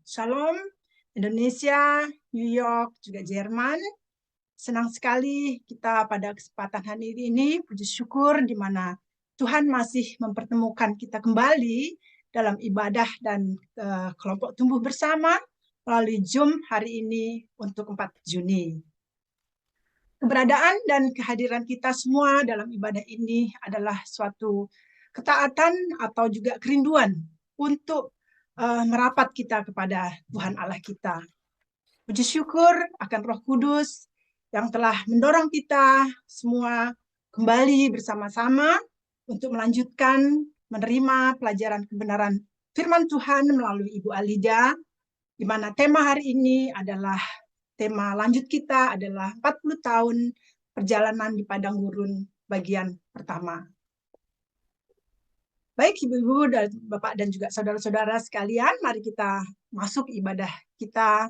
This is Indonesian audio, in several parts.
Shalom, Indonesia, New York, juga Jerman. Senang sekali kita pada kesempatan hari ini, puji syukur di mana Tuhan masih mempertemukan kita kembali dalam ibadah dan kelompok tumbuh bersama melalui Zoom hari ini untuk 4 Juni. Keberadaan dan kehadiran kita semua dalam ibadah ini adalah suatu ketaatan atau juga kerinduan untuk merapat kita kepada Tuhan Allah kita. Puji syukur akan Roh Kudus yang telah mendorong kita semua kembali bersama-sama untuk melanjutkan menerima pelajaran kebenaran firman Tuhan melalui Ibu Alida, di mana tema hari ini adalah tema lanjut kita adalah 40 tahun perjalanan di Padang Gurun bagian pertama. Baik Ibu-ibu dan Bapak dan juga saudara-saudara sekalian, mari kita masuk ibadah kita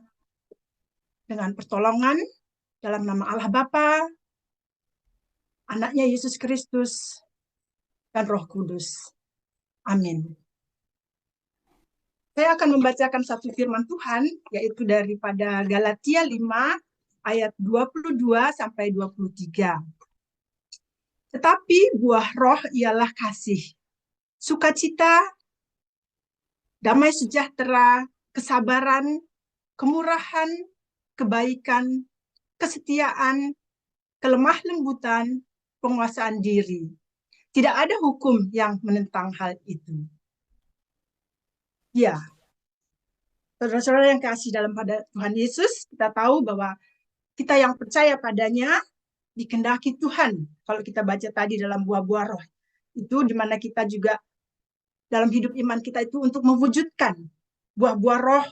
dengan pertolongan dalam nama Allah Bapa, Anaknya Yesus Kristus, dan Roh Kudus. Amin. Saya akan membacakan satu firman Tuhan, yaitu daripada Galatia 5 ayat 22 sampai 23. Tetapi buah roh ialah kasih, sukacita, damai sejahtera, kesabaran, kemurahan, kebaikan, kesetiaan, kelemah lembutan, penguasaan diri. Tidak ada hukum yang menentang hal itu. Ya, saudara-saudara yang kasih dalam pada Tuhan Yesus, kita tahu bahwa kita yang percaya padanya dikehendaki Tuhan. Kalau kita baca tadi dalam buah-buah roh, itu di mana kita juga dalam hidup iman kita itu untuk mewujudkan buah-buah roh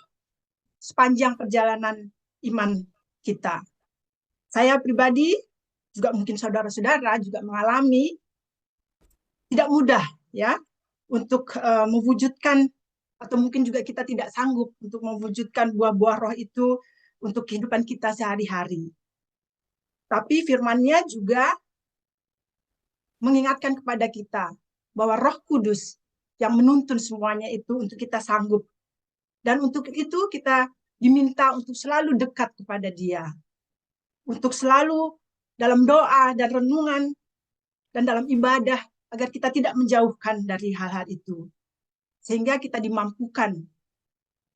sepanjang perjalanan iman kita. Saya pribadi, juga mungkin saudara-saudara juga mengalami tidak mudah ya untuk mewujudkan, atau mungkin juga kita tidak sanggup untuk mewujudkan buah-buah roh itu untuk kehidupan kita sehari-hari. Tapi firman-Nya juga mengingatkan kepada kita bahwa Roh Kudus yang menuntun semuanya itu untuk kita sanggup. Dan untuk itu kita diminta untuk selalu dekat kepada Dia. Untuk selalu dalam doa dan renungan dan dalam ibadah agar kita tidak menjauhkan dari hal-hal itu. Sehingga kita dimampukan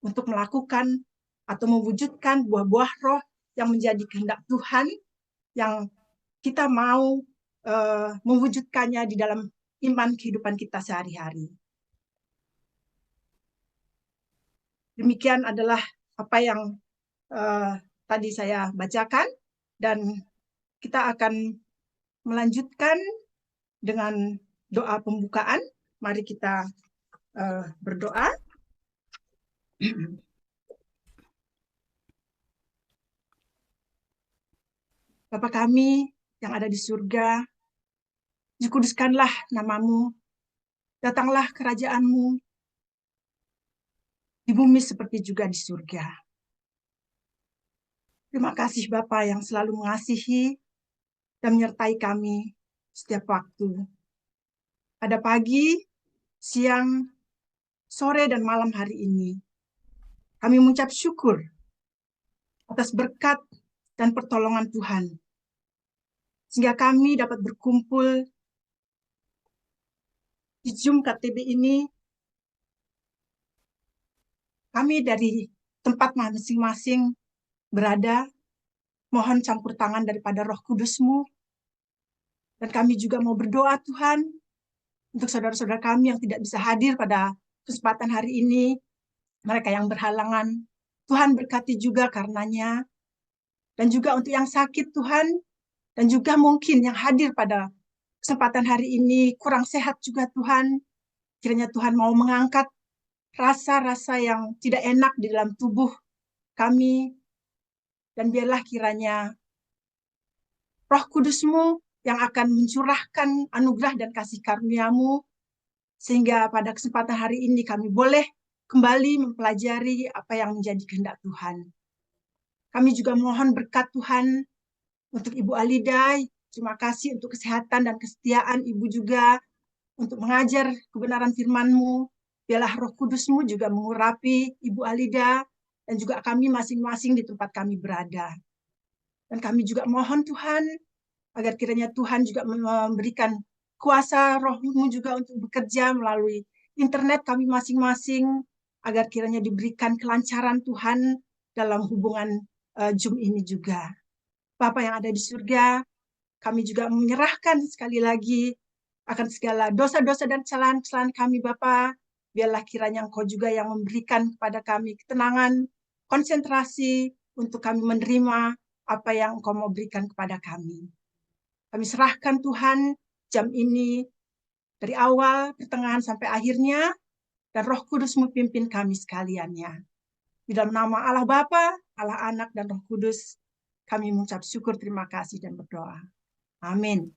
untuk melakukan atau mewujudkan buah-buah roh yang menjadi kehendak Tuhan, yang kita mau mewujudkannya di dalam iman kehidupan kita sehari-hari. Demikian adalah apa yang tadi saya bacakan, dan kita akan melanjutkan dengan doa pembukaan. Mari kita berdoa. Bapa kami yang ada di surga, dikuduskanlah nama-Mu, datanglah kerajaan-Mu di bumi seperti juga di surga. Terima kasih Bapa yang selalu mengasihi dan menyertai kami setiap waktu. Pada pagi, siang, sore, dan malam hari ini, kami mengucap syukur atas berkat dan pertolongan Tuhan, sehingga kami dapat berkumpul di Zoom KTB ini. Kami dari tempat masing-masing berada, mohon campur tangan daripada Roh Kudus-Mu, dan kami juga mau berdoa Tuhan, untuk saudara-saudara kami yang tidak bisa hadir pada kesempatan hari ini, mereka yang berhalangan, Tuhan berkati juga karenanya, dan juga untuk yang sakit Tuhan, dan juga mungkin yang hadir pada kesempatan hari ini kurang sehat juga Tuhan, kiranya Tuhan mau mengangkat rasa-rasa yang tidak enak di dalam tubuh kami, dan biarlah kiranya Roh Kudus-Mu yang akan mencurahkan anugerah dan kasih karunia-Mu, sehingga pada kesempatan hari ini kami boleh kembali mempelajari apa yang menjadi kehendak Tuhan. Kami juga mohon berkat Tuhan untuk Ibu Alida. Terima kasih untuk kesehatan dan kesetiaan Ibu juga untuk mengajar kebenaran firman-Mu. biarlah Roh Kudus-Mu juga mengurapi Ibu Alida dan juga kami masing-masing di tempat kami berada. Dan kami juga mohon Tuhan, agar kiranya Tuhan juga memberikan kuasa Roh-Mu juga untuk bekerja melalui internet kami masing-masing, agar kiranya diberikan kelancaran Tuhan dalam hubungan Zoom ini juga. Bapa yang ada di surga, kami juga menyerahkan sekali lagi akan segala dosa-dosa dan kesalahan-kesalahan kami, Bapa. Biarlah kiranya Engkau juga yang memberikan kepada kami ketenangan, konsentrasi untuk kami menerima apa yang Engkau mau berikan kepada kami. Kami serahkan Tuhan jam ini dari awal, pertengahan sampai akhirnya, dan Roh Kudus memimpin kami sekaliannya. Di dalam nama Allah Bapa, Allah Anak, dan Roh Kudus, kami mengucap syukur, terima kasih, dan berdoa. Amin.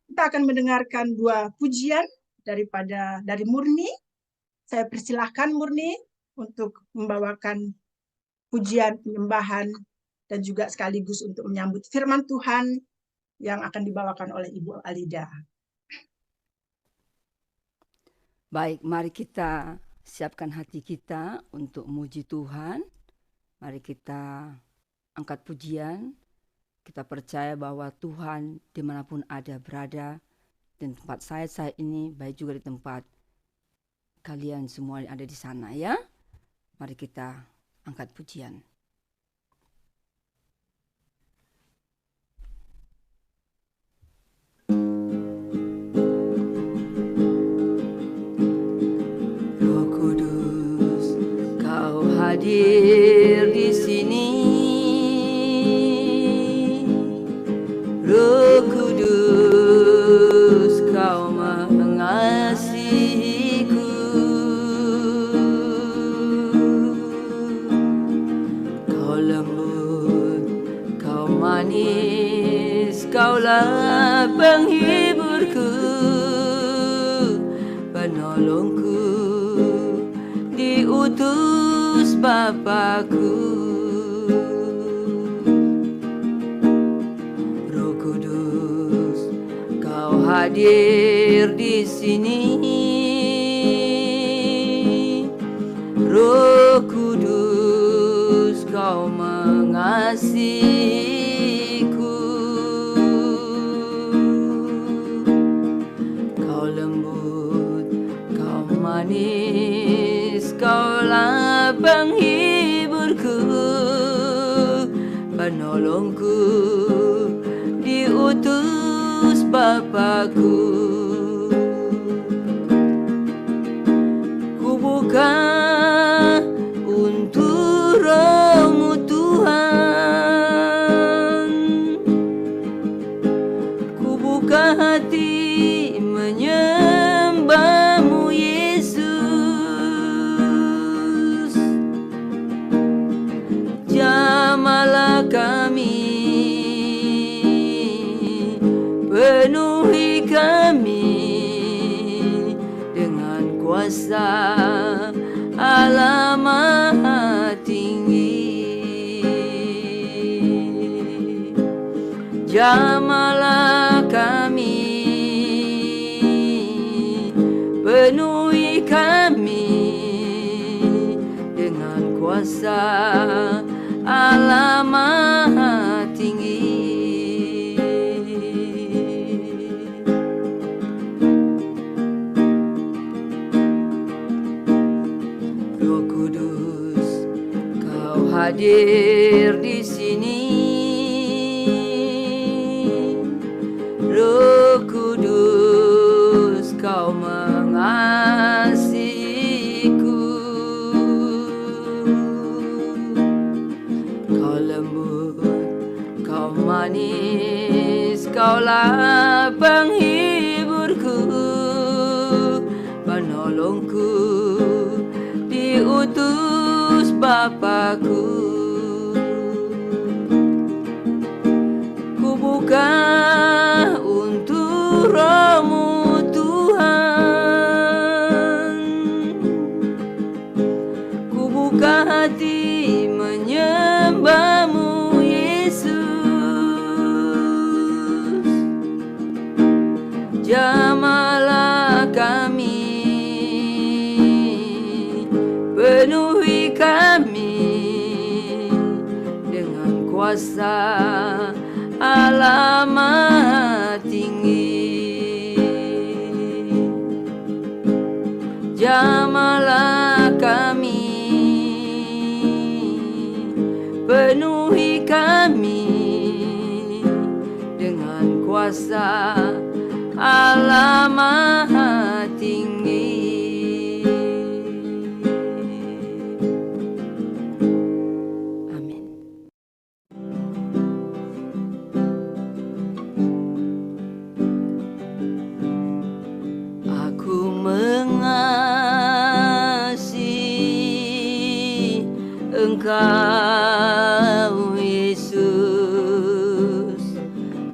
Kita akan mendengarkan dua pujian dari Murni. Saya persilahkan Murni untuk membawakan pujian penyembahan dan juga sekaligus untuk menyambut firman Tuhan yang akan dibawakan oleh Ibu Alida. Baik, mari kita siapkan hati kita untuk memuji Tuhan. Mari kita angkat pujian. Kita percaya bahwa Tuhan dimanapun ada berada, di tempat saya ini, baik juga di tempat kalian semua yang ada di sana ya. Mari kita angkat pujian. Roh Kudus, Kau hadir di sini. Roh Kudus, Kau mengasihiku. Kau lembut, Kau manis, Kaulah penghiburku, penolongku, diutus Bapa-Ku. Hadir di sini, Roh Kudus, Kau mengasihiku. Kau lembut, Kau manis, Kaulah penghiburku, penolongku, diutus Bapa-Ku. Ku buka untuk Roh-Mu Tuhan, ku buka hati menyembah-Mu Yesus. Jamahlah kami, penuhi kami dengan kuasa Allah Maha Tinggi. Jamahlah kami, penuhi kami dengan kuasa Allah Maha Tinggi. Hadir di sini, Roh Kudus, Kau mengasihiku. Kau lembut, Kau manis, Kaulah penghiburku, penolongku, diutus Bapa-Ku. Ku buka untuk Roh-Mu Tuhan, ku buka hati menyembah-Mu Yesus. Jamahlah kuasa Allah Maha Tinggi. Jamahlah kami, penuhi kami dengan kuasa Allah Maha Tinggi. Amin. Aku mengasihi Engkau Yesus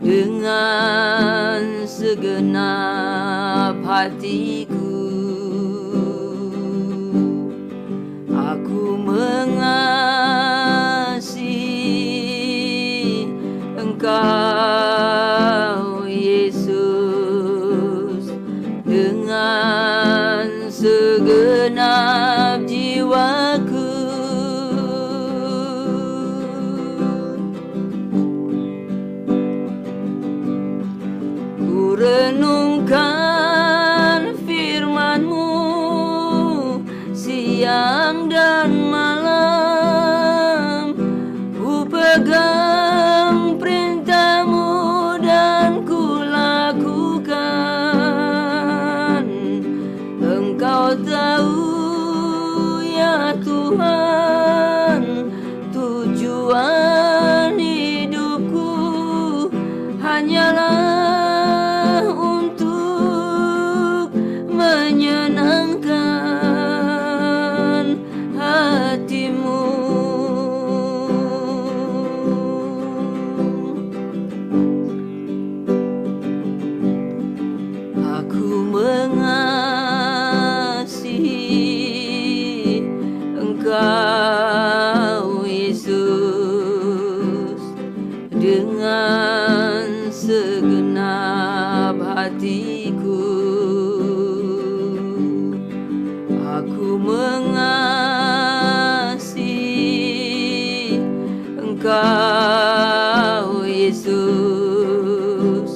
dengan segenap hatiku. Aku mengasihi Engkau Yesus dengan segenap jiwaku. Ku renungkan firman-Mu siang dan malam, ku pegang perintah-Mu dan ku lakukan. Engkau tahu ya Tuhan, tujuan hidupku hanyalah untuk menyenangkan hati-Mu. Aku mengasihi Engkau Yesus dengan segenap hatiku. Aku mengasihi Engkau Yesus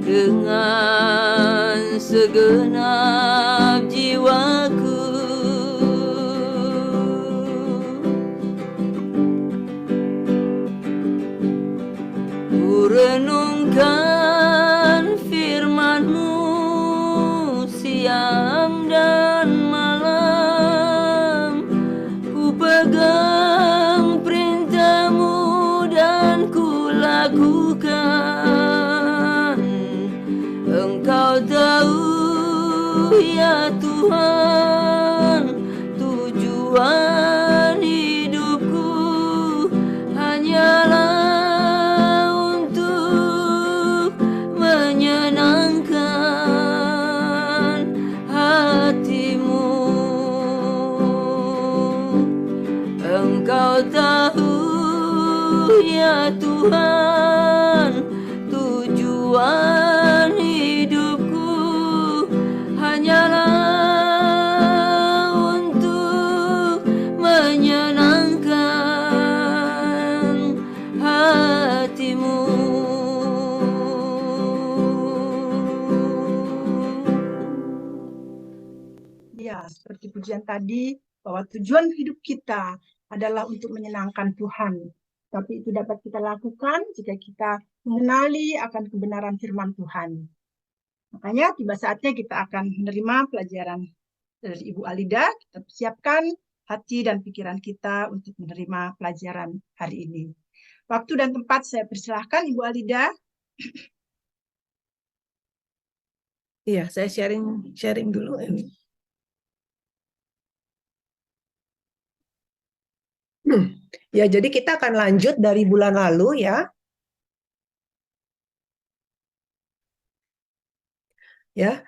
dengan segenap jiwaku. Ku renungkan firman-Mu siang dan malam, ku pegang perintah-Mu dan ku lakukan. Engkau tahu ya Tuhan, tujuan hidupku hanyalah untuk menyenangkan hati-Mu. Engkau tahu ya Tuhan, tujuan hidupku hanyalah untuk menyenangkan hati-Mu. Ya, seperti pujian tadi, bahwa tujuan hidup kita adalah untuk menyenangkan Tuhan. Tapi itu dapat kita lakukan jika kita mengenali akan kebenaran firman Tuhan. Makanya tiba saatnya kita akan menerima pelajaran dari Ibu Alida. Kita persiapkan hati dan pikiran kita untuk menerima pelajaran hari ini. Waktu dan tempat saya persilahkan Ibu Alida. Iya, saya sharing dulu ini. Ya, jadi kita akan lanjut dari bulan lalu ya. Ya,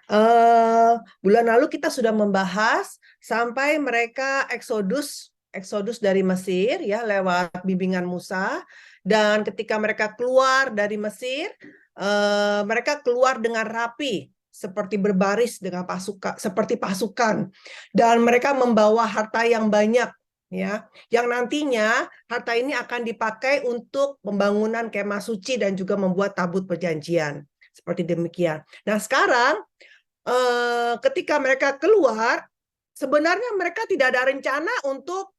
bulan lalu kita sudah membahas sampai mereka Exodus dari Mesir ya lewat bimbingan Musa, dan ketika mereka keluar dari Mesir, mereka keluar dengan rapi seperti berbaris dengan seperti pasukan, dan mereka membawa harta yang banyak ya, yang nantinya harta ini akan dipakai untuk pembangunan kemah suci dan juga membuat tabut perjanjian. Seperti demikian. Nah, sekarang ketika mereka keluar, sebenarnya mereka tidak ada rencana untuk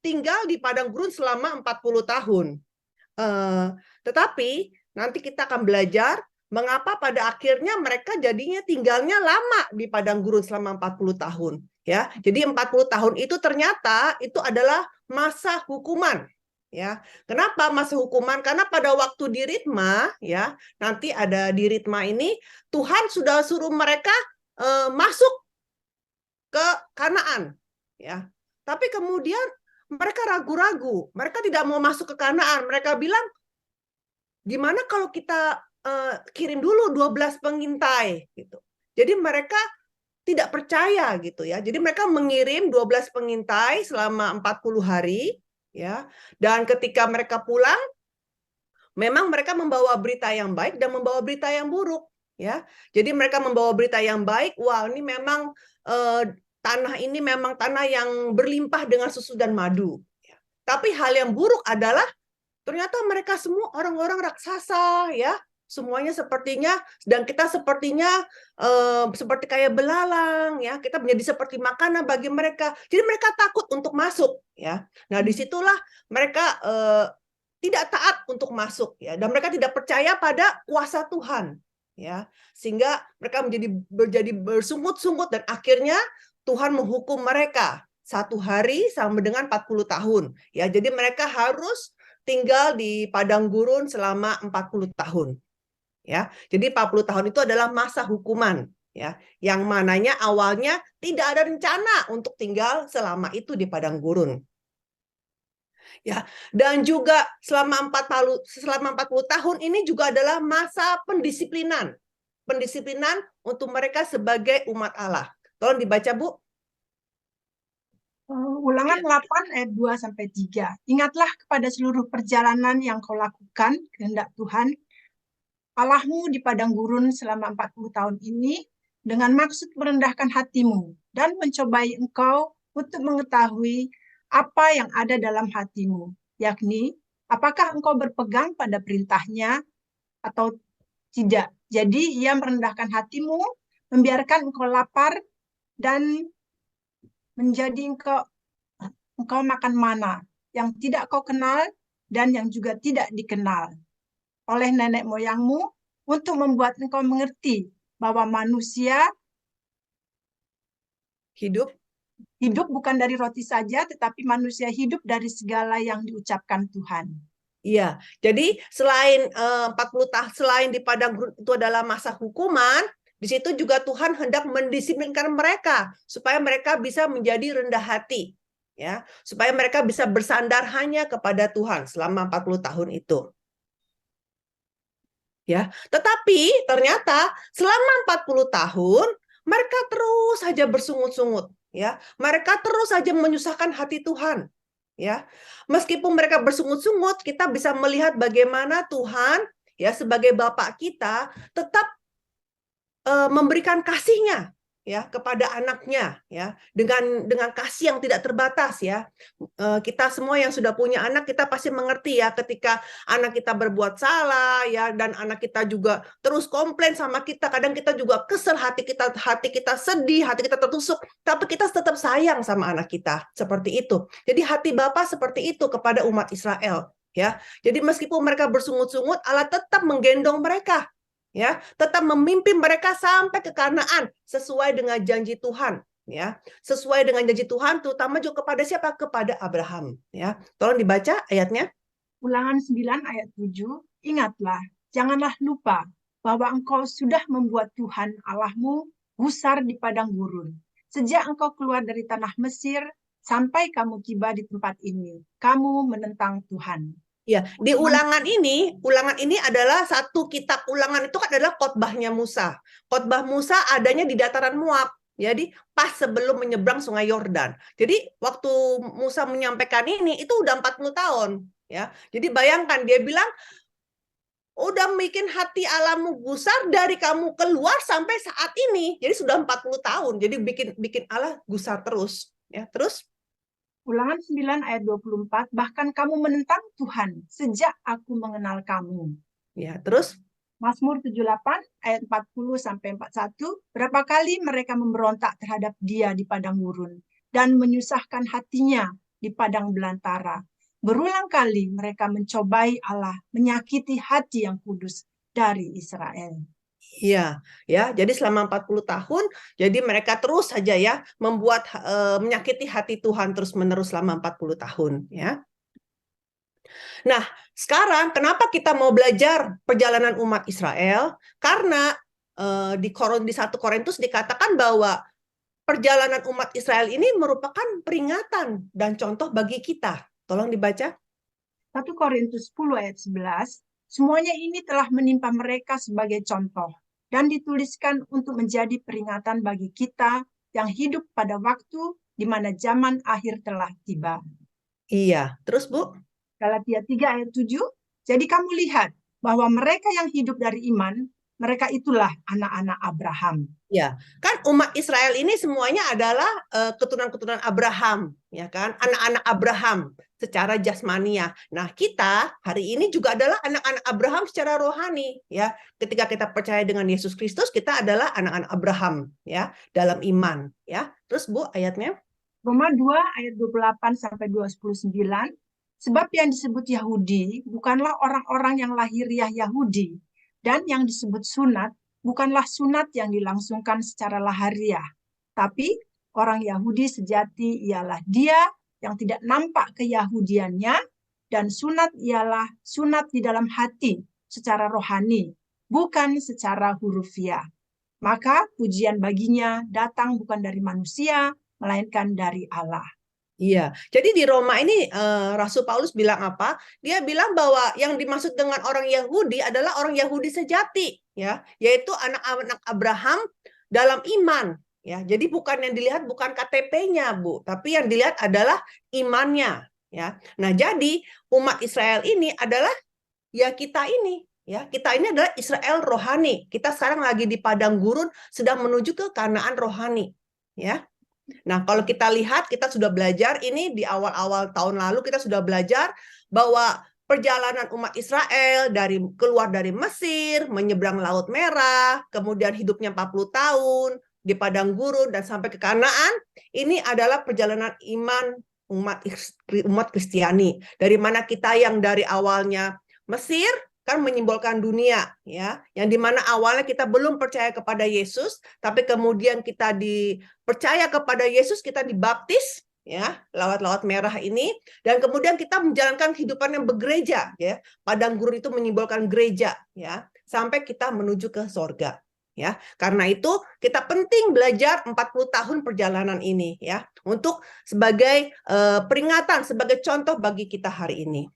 tinggal di padang gurun selama 40 tahun. Tetapi nanti kita akan belajar mengapa pada akhirnya mereka jadinya tinggalnya lama di padang gurun selama 40 tahun. Ya, jadi 40 tahun itu ternyata itu adalah masa hukuman. Ya, kenapa masa hukuman? Karena pada waktu di Ritma, ya, nanti ada di Ritma ini Tuhan sudah suruh mereka masuk ke Kanaan, ya. Tapi kemudian mereka ragu-ragu, mereka tidak mau masuk ke Kanaan. Mereka bilang, gimana kalau kita kirim dulu 12 pengintai, gitu. Jadi mereka tidak percaya gitu ya. Jadi mereka mengirim 12 pengintai selama 40 hari, ya. Dan ketika mereka pulang, memang mereka membawa berita yang baik dan membawa berita yang buruk, ya. Jadi mereka membawa berita yang baik, wah ini memang tanah ini memang tanah yang berlimpah dengan susu dan madu. Tapi hal yang buruk adalah ternyata mereka semua orang-orang raksasa, ya. Semuanya sepertinya, dan kita sepertinya seperti kayak belalang, ya. Kita menjadi seperti makanan bagi mereka. Jadi mereka takut untuk masuk, ya. Nah, disitulah mereka tidak taat untuk masuk, ya. Dan mereka tidak percaya pada kuasa Tuhan, ya. Sehingga mereka menjadi bersungut-sungut dan akhirnya Tuhan menghukum mereka 1 hari sama dengan 40 tahun, ya. Jadi mereka harus tinggal di padang gurun selama 40 tahun. Ya. Jadi 40 tahun itu adalah masa hukuman, ya. Yang mananya awalnya tidak ada rencana untuk tinggal selama itu di padang gurun. Ya, dan juga selama 40 tahun ini juga adalah masa pendisiplinan. Pendisiplinan untuk mereka sebagai umat Allah. Tolong dibaca, Bu. Ulangan 8 ayat 2 sampai 3. Ingatlah kepada seluruh perjalanan yang kau lakukan kehendak Tuhan Allahmu di padang gurun selama 40 tahun ini dengan maksud merendahkan hatimu dan mencobai engkau untuk mengetahui apa yang ada dalam hatimu, yakni apakah engkau berpegang pada perintahnya atau tidak. Jadi ia merendahkan hatimu, membiarkan engkau lapar dan menjadi engkau makan mana yang tidak kau kenal dan yang juga tidak dikenal oleh nenek moyangmu untuk membuat engkau mengerti bahwa manusia hidup bukan dari roti saja, tetapi manusia hidup dari segala yang diucapkan Tuhan. Iya, jadi selain 40 tahun, selain di padang gurun itu adalah masa hukuman, di situ juga Tuhan hendak mendisiplinkan mereka supaya mereka bisa menjadi rendah hati, ya, supaya mereka bisa bersandar hanya kepada Tuhan selama 40 tahun itu. Ya, tetapi ternyata selama 40 tahun mereka terus saja bersungut-sungut, ya. Mereka terus saja menyusahkan hati Tuhan. Ya, meskipun mereka bersungut-sungut, kita bisa melihat bagaimana Tuhan, ya, sebagai Bapa kita tetap memberikan kasih-Nya, ya, kepada anaknya, ya, dengan kasih yang tidak terbatas, ya. Kita semua yang sudah punya anak, kita pasti mengerti, ya, ketika anak kita berbuat salah, ya, dan anak kita juga terus komplain sama kita, kadang kita juga kesel, hati kita sedih, hati kita tertusuk, tapi kita tetap sayang sama anak kita, seperti itu. Jadi hati Bapa seperti itu kepada umat Israel, ya. Jadi meskipun mereka bersungut-sungut, Allah tetap menggendong mereka, ya, tetap memimpin mereka sampai ke Kanaan sesuai dengan janji Tuhan, ya, sesuai dengan janji Tuhan, terutama juga kepada siapa? Kepada Abraham, ya. Tolong dibaca ayatnya. Ulangan 9 ayat 7, ingatlah, janganlah lupa bahwa engkau sudah membuat Tuhan Allahmu gusar di padang gurun. Sejak engkau keluar dari tanah Mesir sampai kamu tiba di tempat ini, kamu menentang Tuhan. Ya, di ulangan ini adalah satu kitab ulangan, itu adalah khotbahnya Musa. Khotbah Musa adanya di dataran Moab. Jadi pas sebelum menyeberang Sungai Yordan. Jadi waktu Musa menyampaikan ini itu udah 40 tahun, ya. Jadi bayangkan dia bilang udah bikin hati Allahmu gusar dari kamu keluar sampai saat ini. Jadi sudah 40 tahun. Jadi bikin Allah gusar terus, Ya, terus Ulangan 9 ayat 24, bahkan kamu menentang Tuhan sejak aku mengenal kamu. ya, terus Mazmur 78 ayat 40 sampai 41, berapa kali mereka memberontak terhadap Dia di padang gurun dan menyusahkan hatinya di padang belantara. Berulang kali mereka mencobai Allah, menyakiti hati yang kudus dari Israel. iya, ya. Jadi selama 40 tahun, jadi mereka terus saja ya membuat menyakiti hati Tuhan terus-menerus selama 40 tahun, ya. Nah, sekarang kenapa kita mau belajar perjalanan umat Israel? Karena di 1 Korintus dikatakan bahwa perjalanan umat Israel ini merupakan peringatan dan contoh bagi kita. Tolong dibaca. 1 Korintus 10 ayat 11, semuanya ini telah menimpa mereka sebagai contoh dan dituliskan untuk menjadi peringatan bagi kita yang hidup pada waktu di mana zaman akhir telah tiba. Iya, terus Bu? Galatia 3 ayat 7, jadi kamu lihat bahwa mereka yang hidup dari iman, mereka itulah anak-anak Abraham. Ya, kan umat Israel ini semuanya adalah keturunan-keturunan Abraham, ya kan? Anak-anak Abraham secara jasmania. Nah, kita hari ini juga adalah anak-anak Abraham secara rohani, ya. Ketika kita percaya dengan Yesus Kristus, kita adalah anak-anak Abraham, ya, dalam iman, ya. Terus Bu, ayatnya? Roma 2 ayat 28 sampai 29, sebab yang disebut Yahudi bukanlah orang-orang yang lahiriah Yahudi, dan yang disebut sunat bukanlah sunat yang dilangsungkan secara lahiriah, tapi orang Yahudi sejati ialah dia yang tidak nampak keyahudiannya, dan sunat ialah sunat di dalam hati secara rohani, bukan secara hurufiah. Maka pujian baginya datang bukan dari manusia, melainkan dari Allah. Iya, jadi di Roma ini Rasul Paulus bilang apa? Dia bilang bahwa yang dimaksud dengan orang Yahudi adalah orang Yahudi sejati, ya, yaitu anak-anak Abraham dalam iman, ya. Jadi bukan yang dilihat bukan KTP-nya, Bu, tapi yang dilihat adalah imannya, ya. Nah, jadi umat Israel ini adalah ya kita ini, ya. Kita ini adalah Israel rohani. Kita sekarang lagi di padang gurun sedang menuju ke Kanaan rohani, ya. Nah, kalau kita lihat, kita sudah belajar ini di awal-awal tahun lalu, kita sudah belajar bahwa perjalanan umat Israel keluar dari Mesir, menyeberang Laut Merah, kemudian hidupnya 40 tahun di padang gurun dan sampai ke Kanaan, ini adalah perjalanan iman umat Kristiani. Dari mana kita yang dari awalnya Mesir, kan menyimbolkan dunia, ya, yang dimana awalnya kita belum percaya kepada Yesus, tapi kemudian kita dipercaya kepada Yesus, kita dibaptis, ya, laut merah ini, dan kemudian kita menjalankan kehidupan yang bergereja, ya. Padang gurun itu menyimbolkan gereja, ya, sampai kita menuju ke sorga, ya. Karena itu kita penting belajar 40 tahun perjalanan ini, ya, untuk sebagai peringatan, sebagai contoh bagi kita hari ini.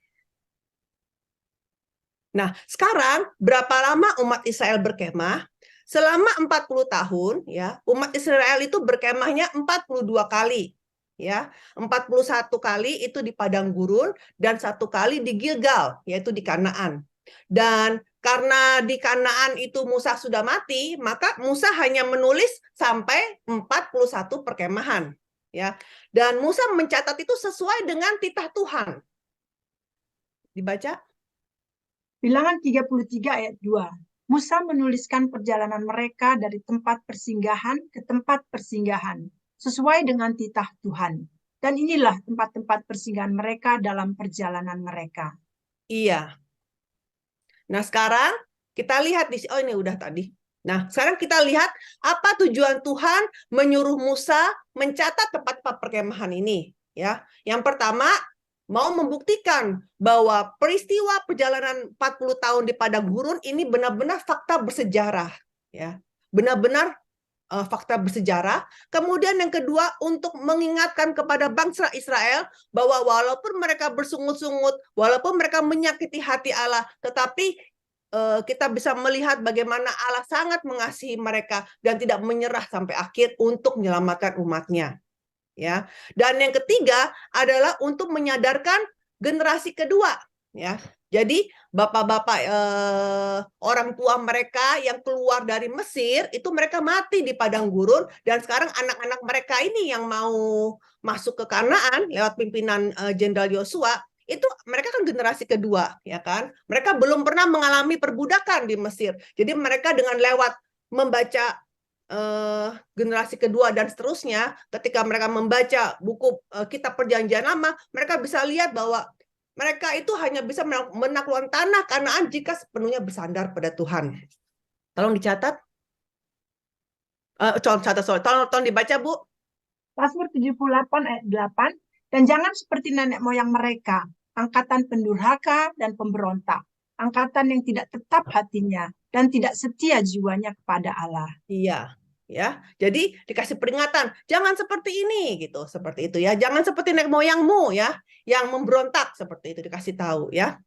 Nah, sekarang berapa lama umat Israel berkemah? Selama 40 tahun, ya, umat Israel itu berkemahnya 42 kali. Ya, 41 kali itu di padang gurun dan 1 kali di Gilgal, yaitu di Kanaan. Dan karena di Kanaan itu Musa sudah mati, maka Musa hanya menulis sampai 41 perkemahan. Ya. Dan Musa mencatat itu sesuai dengan titah Tuhan. Dibaca. Bilangan 33 ayat 2. Musa menuliskan perjalanan mereka dari tempat persinggahan ke tempat persinggahan, sesuai dengan titah Tuhan. Dan inilah tempat-tempat persinggahan mereka dalam perjalanan mereka. Iya. Nah, sekarang kita lihat di ini udah tadi. Nah, sekarang kita lihat apa tujuan Tuhan menyuruh Musa mencatat tempat perkemahan ini, ya. Yang pertama, mau membuktikan bahwa peristiwa perjalanan 40 tahun di padang gurun ini benar-benar fakta bersejarah, ya. Benar-benar fakta bersejarah. Kemudian yang kedua, untuk mengingatkan kepada bangsa Israel bahwa walaupun mereka bersungut-sungut, walaupun mereka menyakiti hati Allah, tetapi kita bisa melihat bagaimana Allah sangat mengasihi mereka dan tidak menyerah sampai akhir untuk menyelamatkan umatnya. Ya. Dan yang ketiga adalah untuk menyadarkan generasi kedua, ya. Jadi bapak-bapak orang tua mereka yang keluar dari Mesir itu mereka mati di padang gurun, dan sekarang anak-anak mereka ini yang mau masuk ke Kanaan lewat pimpinan Jenderal Yosua, itu mereka kan generasi kedua, ya kan? Mereka belum pernah mengalami perbudakan di Mesir. Jadi mereka dengan lewat membaca generasi kedua dan seterusnya, ketika mereka membaca buku kitab Perjanjian Lama, mereka bisa lihat bahwa mereka itu hanya bisa menaklukkan tanah Kanaan jika sepenuhnya bersandar pada Tuhan. Tolong dicatat. Tolong dibaca, Bu. Mazmur 78 ayat 8, dan jangan seperti nenek moyang mereka, angkatan pendurhaka dan pemberontak, angkatan yang tidak tetap hatinya dan tidak setia jiwanya kepada Allah. Iya, ya. Jadi dikasih peringatan, jangan seperti ini gitu, seperti itu ya. Jangan seperti nenek moyangmu ya, yang memberontak, seperti itu dikasih tahu ya.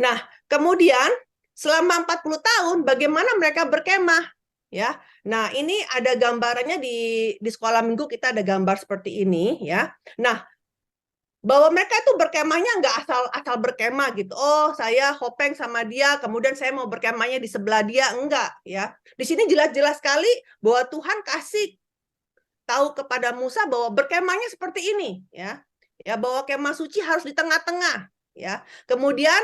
Nah, kemudian selama 40 tahun bagaimana mereka berkemah ya. Nah, ini ada gambarannya di sekolah minggu, kita ada gambar seperti ini ya. Nah, bahwa mereka itu berkemahnya nggak asal berkemah gitu. Oh, saya hopeng sama dia, kemudian saya mau berkemahnya di sebelah dia, enggak ya. Di sini jelas-jelas sekali bahwa Tuhan kasih tahu kepada Musa bahwa berkemahnya seperti ini ya. Ya, bahwa kemah suci harus di tengah-tengah ya. Kemudian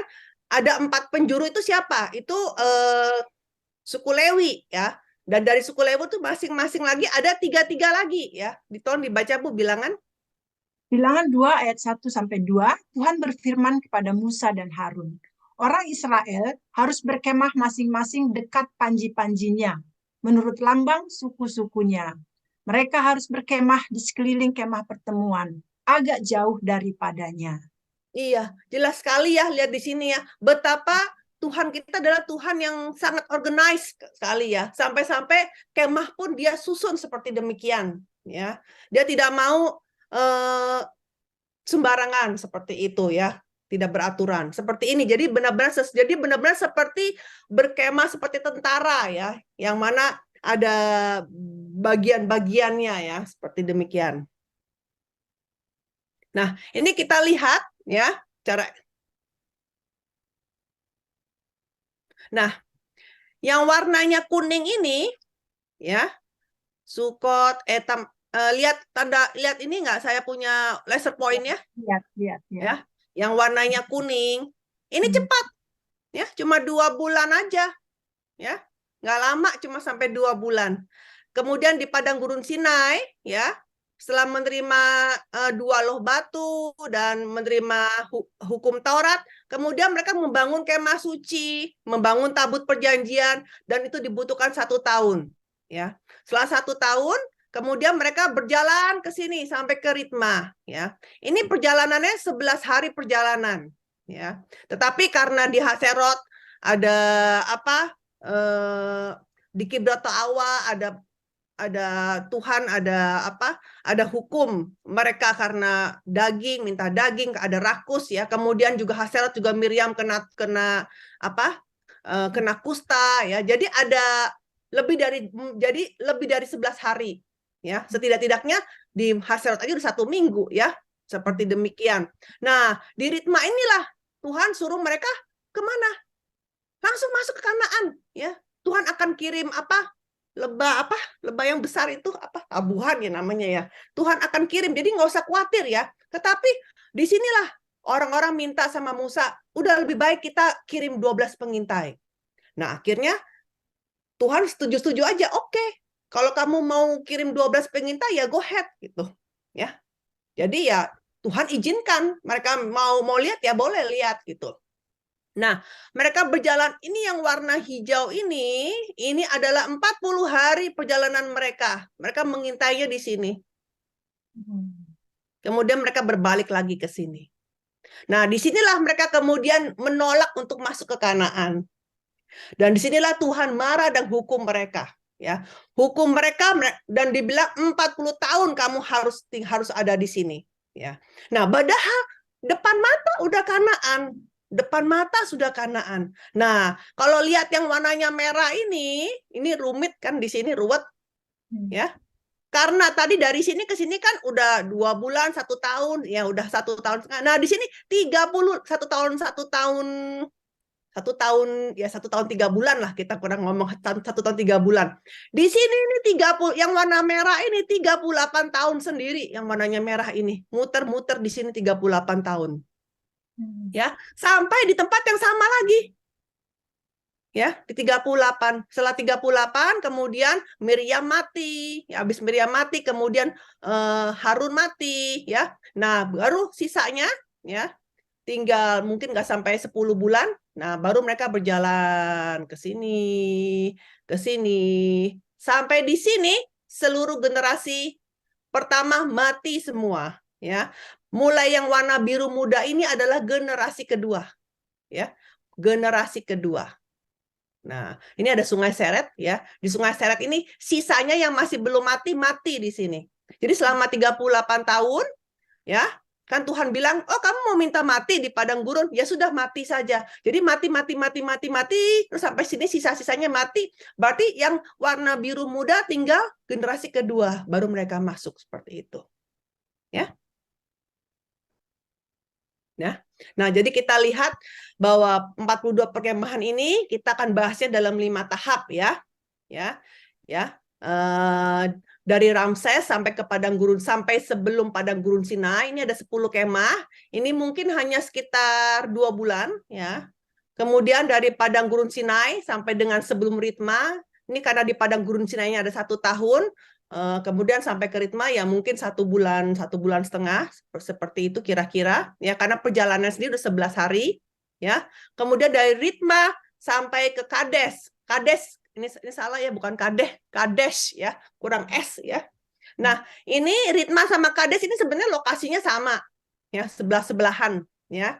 ada 4 penjuru itu siapa? Itu suku Lewi ya. Dan dari suku Lewi itu masing-masing lagi ada 3 lagi ya. Tolong dibaca, Bu, bilangan. Bilangan 2 ayat 1-2, Tuhan berfirman kepada Musa dan Harun, orang Israel harus berkemah masing-masing dekat panji-panjinya, menurut lambang suku-sukunya. Mereka harus berkemah di sekeliling kemah pertemuan, agak jauh daripadanya. Iya, jelas sekali ya, lihat di sini ya, betapa Tuhan kita adalah Tuhan yang sangat organized sekali ya. Sampai-sampai kemah pun dia susun seperti demikian ya. Dia tidak mau sembarangan seperti itu ya, tidak beraturan seperti ini. Jadi benar-benar seperti berkemah seperti tentara ya, yang mana ada bagian-bagiannya ya, seperti demikian. Nah, ini kita lihat ya cara. Nah, yang warnanya kuning ini ya, Sukot, Etam, lihat ini nggak, saya punya laser point ya. Lihat. Ya. Yang warnanya kuning, ini cepat ya, cuma 2 bulan aja ya, nggak lama, cuma sampai 2 bulan. Kemudian di padang gurun Sinai ya, setelah menerima 2 loh batu dan menerima hukum Taurat, kemudian mereka membangun kemah suci, membangun tabut perjanjian, dan itu dibutuhkan 1 tahun ya. Setelah 1 tahun, kemudian mereka berjalan ke sini sampai ke Ritma ya. Ini perjalanannya 11 hari perjalanan ya. Tetapi karena di Haserot ada apa? Di Kibrot Awa ada Tuhan, ada apa? Ada hukum mereka karena daging, minta daging, ada rakus ya. Kemudian juga Haserot juga Miriam kena apa? Kena kusta ya. Jadi ada lebih dari 11 hari ya. Setidak-tidaknya di Haserot aja udah 1 minggu ya. Seperti demikian. Nah, di Ritma inilah Tuhan suruh mereka kemana? Langsung masuk ke Kanaan ya. Tuhan akan kirim apa? Lebah yang besar itu apa, tabuhan ya namanya ya. Tuhan akan kirim, jadi nggak usah khawatir ya. Tetapi disinilah orang-orang minta sama Musa, udah lebih baik kita kirim 12 pengintai. Nah akhirnya Tuhan setuju-setuju aja, oke. Kalau kamu mau kirim 12 pengintai ya go ahead gitu ya. Jadi ya Tuhan izinkan, mereka mau lihat ya boleh lihat gitu. Nah, mereka berjalan, ini yang warna hijau ini adalah 40 hari perjalanan mereka. Mereka mengintainya di sini. Kemudian mereka berbalik lagi ke sini. Nah, disinilah mereka kemudian menolak untuk masuk ke Kanaan. Dan disinilah Tuhan marah dan hukum mereka. Ya, hukum mereka dan dibilang 40 tahun kamu harus ada di sini. Ya, nah padahal depan mata udah Kanaan. Depan mata sudah Kanaan. Nah, kalau lihat yang warnanya merah ini rumit kan, di sini ruwet ya. Karena tadi dari sini ke sini kan udah 2 bulan, 1 tahun, ya udah 1 tahun. Nah di sini 1 tahun, 1 tahun ya 1 tahun 3 bulan lah, kita kurang ngomong 1 tahun 3 bulan. Di sini ini 30, yang warna merah ini 38 tahun sendiri, yang warnanya merah ini muter-muter di sini 38 tahun. Ya, sampai di tempat yang sama lagi. Ya, di 38. Setelah 38 kemudian Miriam mati. Ya, habis Miriam mati kemudian Harun mati, ya. Nah, baru sisanya ya tinggal mungkin nggak sampai 10 bulan. Nah, baru mereka berjalan ke sini, ke sini. Sampai di sini seluruh generasi pertama mati semua, ya. Mulai yang warna biru muda ini adalah generasi kedua, ya. Generasi kedua. Nah, ini ada Sungai Seret, ya. Di Sungai Seret ini sisanya yang masih belum mati di sini. Jadi selama 38 tahun, ya, kan Tuhan bilang, "Oh, kamu mau minta mati di padang gurun? Ya sudah, mati saja." Jadi mati, terus sampai sini sisa-sisanya mati. Berarti yang warna biru muda tinggal generasi kedua, baru mereka masuk seperti itu. Ya. Ya. Nah, jadi kita lihat bahwa 42 perkemahan ini kita akan bahasnya dalam 5 tahap, ya. Ya. Ya. Dari Ramses sampai ke padang gurun, sampai sebelum padang gurun Sinai, ini ada 10 kemah. Ini mungkin hanya sekitar 2 bulan, ya. Kemudian dari padang gurun Sinai sampai dengan sebelum Ritma, ini karena di padang gurun Sinai ada 1 tahun, kemudian sampai ke Ritma ya mungkin 1 bulan, 1,5 bulan, seperti itu kira-kira, ya, karena perjalanan sendiri udah 11 hari, ya. Kemudian dari Ritma sampai ke Kades. Kades ini salah ya, bukan Kades, ya, kurang S, ya. Nah, ini Ritma sama Kades ini sebenarnya lokasinya sama, ya, sebelah-sebelahan, ya.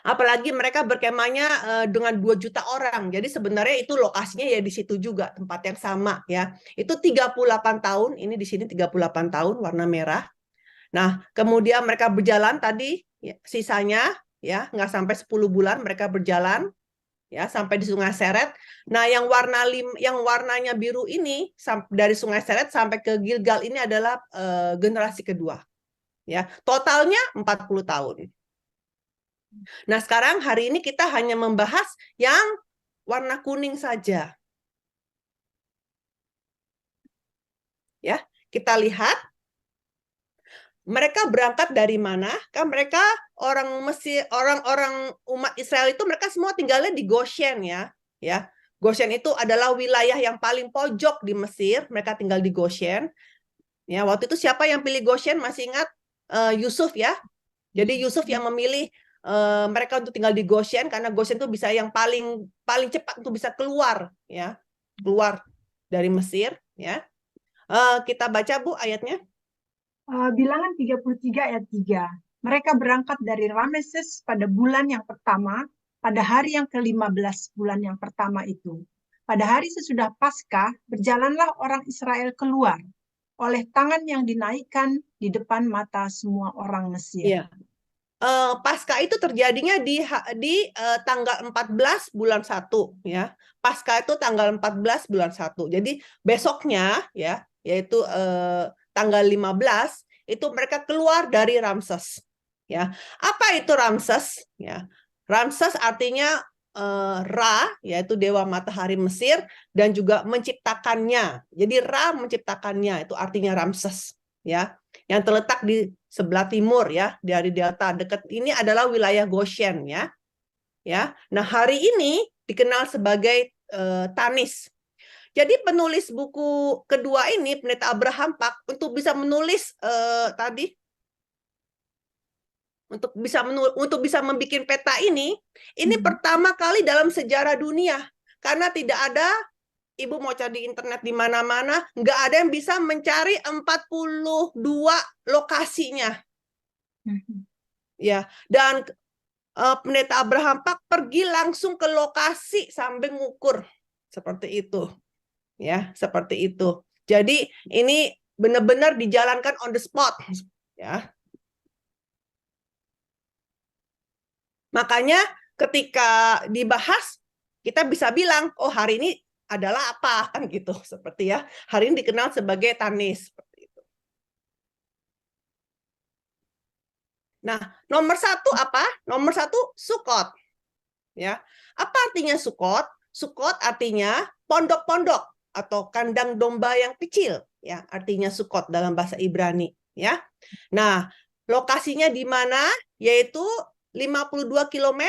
Apalagi mereka berkemahnya dengan 2 juta orang. Jadi sebenarnya itu lokasinya ya di situ juga, tempat yang sama, ya. Itu 38 tahun, ini di sini 38 tahun warna merah. Nah, kemudian mereka berjalan tadi, ya, sisanya ya nggak sampai 10 bulan mereka berjalan, ya, sampai di Sungai Seret. Nah, yang warnanya biru ini dari Sungai Seret sampai ke Gilgal ini adalah generasi kedua. Ya, totalnya 40 tahun. Nah, sekarang hari ini kita hanya membahas yang warna kuning saja. Ya, kita lihat mereka berangkat dari mana? Kan mereka orang Mesir, orang-orang umat Israel itu mereka semua tinggalnya di Goshen, ya. Ya. Goshen itu adalah wilayah yang paling pojok di Mesir. Mereka tinggal di Goshen. Ya, waktu itu siapa yang pilih Goshen? Masih ingat? Yusuf, ya. Jadi Yusuf yang memilih mereka untuk tinggal di Goshen, karena Goshen itu bisa yang paling cepat untuk bisa keluar, ya, keluar dari Mesir, ya. Kita baca, Bu, ayatnya. Bilangan 33 ayat 3. Mereka berangkat dari Rameses pada bulan yang pertama, pada hari yang ke-15 bulan yang pertama itu. Pada hari sesudah Paskah, berjalanlah orang Israel keluar oleh tangan yang dinaikkan di depan mata semua orang Mesir. Iya. Paskah itu terjadinya di tanggal 14 bulan 1, ya. Paskah itu tanggal 14 bulan 1. Jadi besoknya, ya, yaitu tanggal 15 itu mereka keluar dari Ramses, ya. Apa itu Ramses? Ya. Ramses artinya Ra, yaitu dewa matahari Mesir, dan juga menciptakannya. Jadi Ra menciptakannya, itu artinya Ramses, ya. Yang terletak di sebelah timur, ya, dari delta dekat ini adalah wilayah Goshen, ya. Ya. Nah, hari ini dikenal sebagai Tanis. Jadi penulis buku kedua ini, Pendeta Abraham Pak, untuk bisa menulis untuk bisa membuat peta ini pertama kali dalam sejarah dunia, karena tidak ada, Ibu mau cari di internet di mana-mana, nggak ada yang bisa mencari 42 lokasinya. Ya, dan Pendeta Abraham Pak pergi langsung ke lokasi sambil ngukur seperti itu. Ya, seperti itu. Jadi ini benar-benar dijalankan on the spot, ya. Makanya ketika dibahas kita bisa bilang, oh hari ini adalah apa, kan gitu, seperti ya. Hari ini dikenal sebagai Tanis. Seperti itu. Nah, nomor 1 apa? Nomor 1 Sukot. Ya, apa artinya Sukot? Sukot artinya pondok-pondok atau kandang domba yang kecil. Ya, artinya Sukot dalam bahasa Ibrani. Ya, nah lokasinya di mana? Yaitu 52 km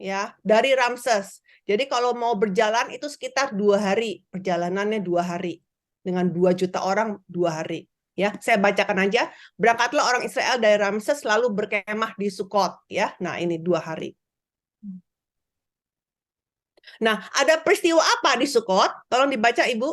ya dari Ramses. Jadi kalau mau berjalan itu sekitar 2 hari, perjalanannya 2 hari dengan 2 juta orang 2 hari. Ya, saya bacakan aja. Berangkatlah orang Israel dari Ramses lalu berkemah di Sukot. Ya, nah ini 2 hari. Nah, ada peristiwa apa di Sukot? Tolong dibaca, Ibu.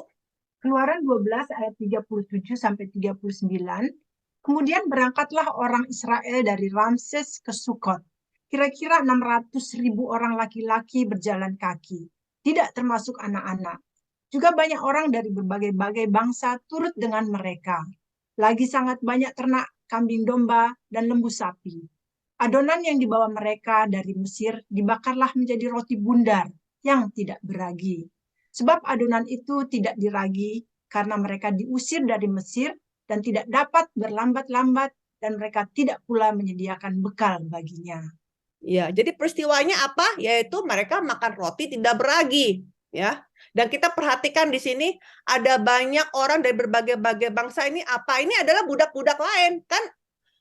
Keluaran 12 ayat 37 sampai 39. Kemudian berangkatlah orang Israel dari Ramses ke Sukot. Kira-kira 600.000 orang laki-laki berjalan kaki, tidak termasuk anak-anak. Juga banyak orang dari berbagai-bagai bangsa turut dengan mereka. Lagi sangat banyak ternak kambing domba dan lembu sapi. Adonan yang dibawa mereka dari Mesir dibakarlah menjadi roti bundar yang tidak beragi. Sebab adonan itu tidak diragi karena mereka diusir dari Mesir dan tidak dapat berlambat-lambat dan mereka tidak pula menyediakan bekal baginya. Ya, jadi peristiwanya apa? Yaitu mereka makan roti tidak beragi, ya. Dan kita perhatikan di sini ada banyak orang dari berbagai-bagai bangsa ini apa? Ini adalah budak-budak lain, kan?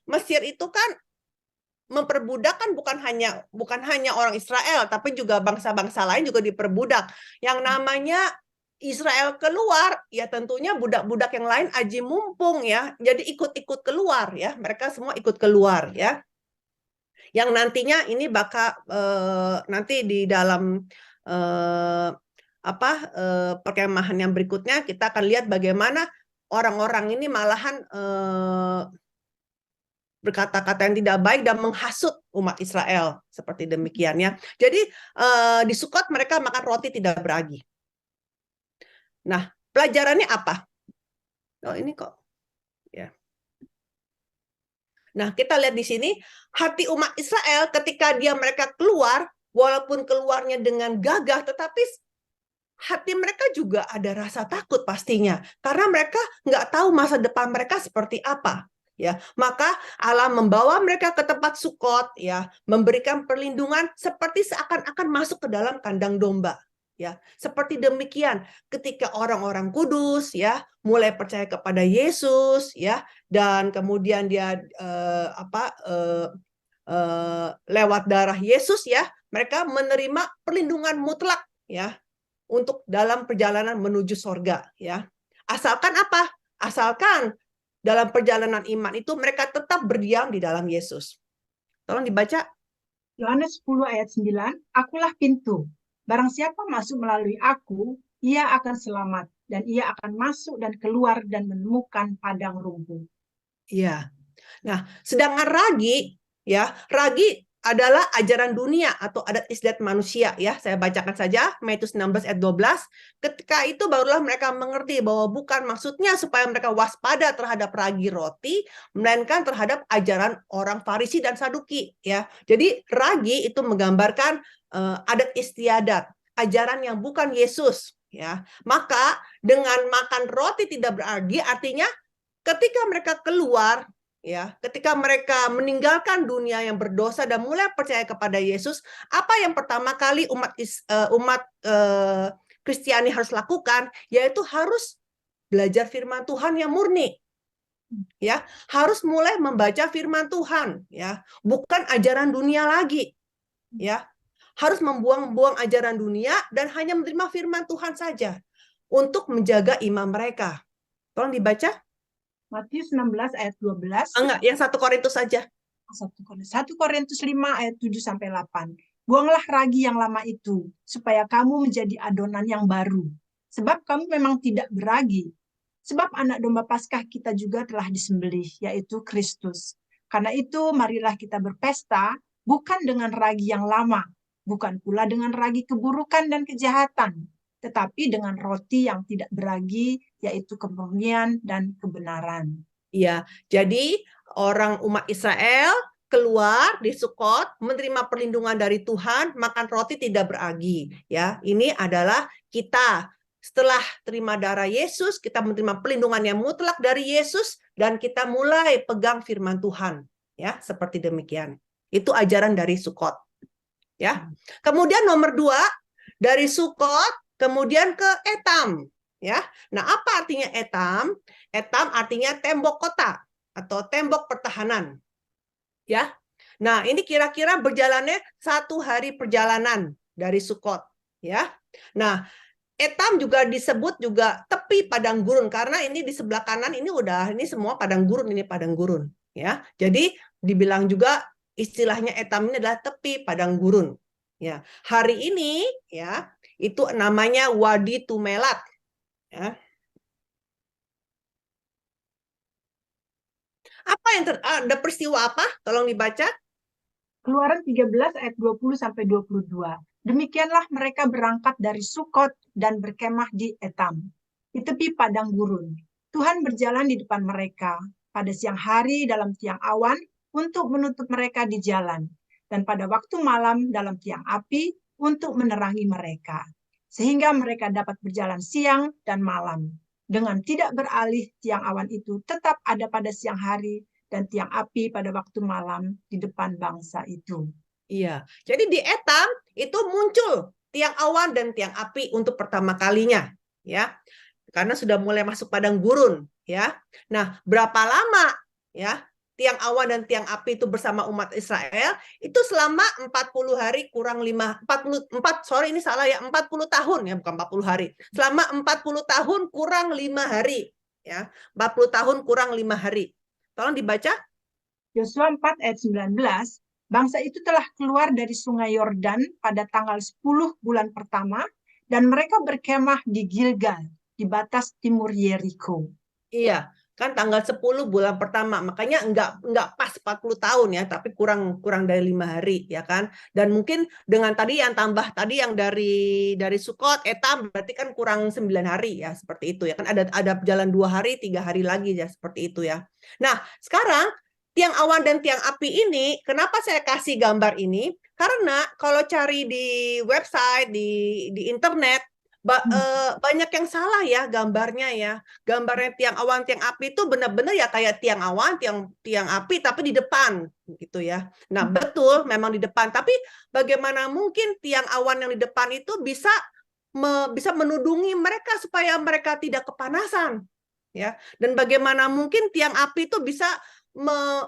Mesir itu kan memperbudak kan bukan hanya orang Israel, tapi juga bangsa-bangsa lain juga diperbudak. Yang namanya Israel keluar, ya tentunya budak-budak yang lain aji mumpung ya. Jadi ikut-ikut keluar ya. Mereka semua ikut keluar ya. Yang nantinya ini bakal nanti di dalam perkemahan yang berikutnya kita akan lihat bagaimana orang-orang ini malahan berkata-kata yang tidak baik dan menghasut umat Israel seperti demikian ya. Jadi di Sukot mereka makan roti tidak beragi. Nah, pelajarannya apa? Oh, ini kok ya. Nah, kita lihat di sini hati umat Israel ketika mereka keluar, walaupun keluarnya dengan gagah, tetapi hati mereka juga ada rasa takut pastinya, karena mereka nggak tahu masa depan mereka seperti apa. Ya, maka Allah membawa mereka ke tempat Sukot, ya, memberikan perlindungan seperti seakan-akan masuk ke dalam kandang domba. Ya, seperti demikian ketika orang-orang kudus ya mulai percaya kepada Yesus ya, dan kemudian dia lewat darah Yesus ya, mereka menerima perlindungan mutlak ya untuk dalam perjalanan menuju sorga ya. Asalkan apa? Asalkan dalam perjalanan iman itu mereka tetap berdiam di dalam Yesus. Tolong dibaca. Yohanes 10 ayat 9, akulah pintu. Barang siapa masuk melalui aku, ia akan selamat, dan ia akan masuk dan keluar dan menemukan padang rumput. Iya. Nah, sedangkan ragi, ya, ragi adalah ajaran dunia atau adat istiadat manusia ya. Saya bacakan saja Matius 16 ayat 12. Ketika itu barulah mereka mengerti bahwa bukan maksudnya supaya mereka waspada terhadap ragi roti, melainkan terhadap ajaran orang Farisi dan Saduki ya. Jadi ragi itu menggambarkan adat istiadat, ajaran yang bukan Yesus ya. Maka dengan makan roti tidak berarti artinya ketika mereka keluar ya, ketika mereka meninggalkan dunia yang berdosa dan mulai percaya kepada Yesus, apa yang pertama kali umat Kristiani harus lakukan, yaitu harus belajar firman Tuhan yang murni. Ya, harus mulai membaca firman Tuhan ya, bukan ajaran dunia lagi. Ya. Harus membuang-buang ajaran dunia dan hanya menerima firman Tuhan saja untuk menjaga iman mereka. Tolong dibaca. Matius 16 ayat 12. Enggak, yang 1 Korintus saja. 1 Korintus 5 ayat 7 sampai 8. Buanglah ragi yang lama itu supaya kamu menjadi adonan yang baru. Sebab kamu memang tidak beragi. Sebab anak domba Paskah kita juga telah disembelih, yaitu Kristus. Karena itu marilah kita berpesta bukan dengan ragi yang lama, bukan pula dengan ragi keburukan dan kejahatan, tetapi dengan roti yang tidak beragi, yaitu kemurnian dan kebenaran. Iya, jadi orang umat Israel keluar di Sukot, menerima perlindungan dari Tuhan, makan roti tidak beragi. Ya, ini adalah kita setelah terima darah Yesus, kita menerima pelindungan yang mutlak dari Yesus, dan kita mulai pegang firman Tuhan. Ya, seperti demikian. Itu ajaran dari Sukot. Ya. Kemudian nomor 2, dari Sukot kemudian ke Etam. Ya. Nah, apa artinya Etam? Etam artinya tembok kota atau tembok pertahanan. Ya. Nah, ini kira-kira berjalannya 1 hari perjalanan dari Sukot. Ya. Nah, Etam juga disebut juga tepi padang gurun, karena ini di sebelah kanan ini semua padang gurun, ini padang gurun. Ya. Jadi dibilang juga istilahnya Etam ini adalah tepi padang gurun. Ya. Hari ini ya itu namanya Wadi Tumelat. Ya. Apa yang ada peristiwa apa? Tolong dibaca. Keluaran 13 ayat 20 sampai 22. Demikianlah mereka berangkat dari Sukot dan berkemah di Etam, di tepi padang gurun. Tuhan berjalan di depan mereka pada siang hari dalam tiang awan untuk menutup mereka di jalan, dan pada waktu malam dalam tiang api untuk menerangi mereka, sehingga mereka dapat berjalan siang dan malam. Dengan tidak beralih, tiang awan itu tetap ada pada siang hari dan tiang api pada waktu malam di depan bangsa itu. Iya, jadi di Etam itu muncul tiang awan dan tiang api untuk pertama kalinya, ya, karena sudah mulai masuk padang gurun, ya. Nah, berapa lama, ya, tiang awan dan tiang api itu bersama umat Israel itu selama 40 hari kurang 40 tahun ya, bukan 40 hari. Selama 40 tahun kurang 5 hari, ya. 40 tahun kurang 5 hari. Tolong dibaca. Yosua 4 ayat 19, bangsa itu telah keluar dari sungai Yordan pada tanggal 10 bulan pertama, dan mereka berkemah di Gilgal, di batas timur Yeriko. Iya, kan tanggal 10 bulan pertama, makanya enggak pas 40 tahun ya, tapi kurang dari 5 hari ya kan. Dan mungkin dengan tadi yang tambah tadi yang dari Sukot, Etam berarti kan kurang 9 hari ya, seperti itu ya kan, ada jalan 2 hari, 3 hari lagi ya, seperti itu ya. Nah, sekarang tiang awan dan tiang api ini, kenapa saya kasih gambar ini? Karena kalau cari di website, di internet, banyak yang salah ya gambarnya ya. Gambarnya tiang awan, tiang api itu benar-benar ya kayak tiang awan, tiang api, tapi di depan gitu ya. Nah, betul memang di depan, tapi bagaimana mungkin tiang awan yang di depan itu bisa menudungi mereka supaya mereka tidak kepanasan ya. Dan bagaimana mungkin tiang api itu bisa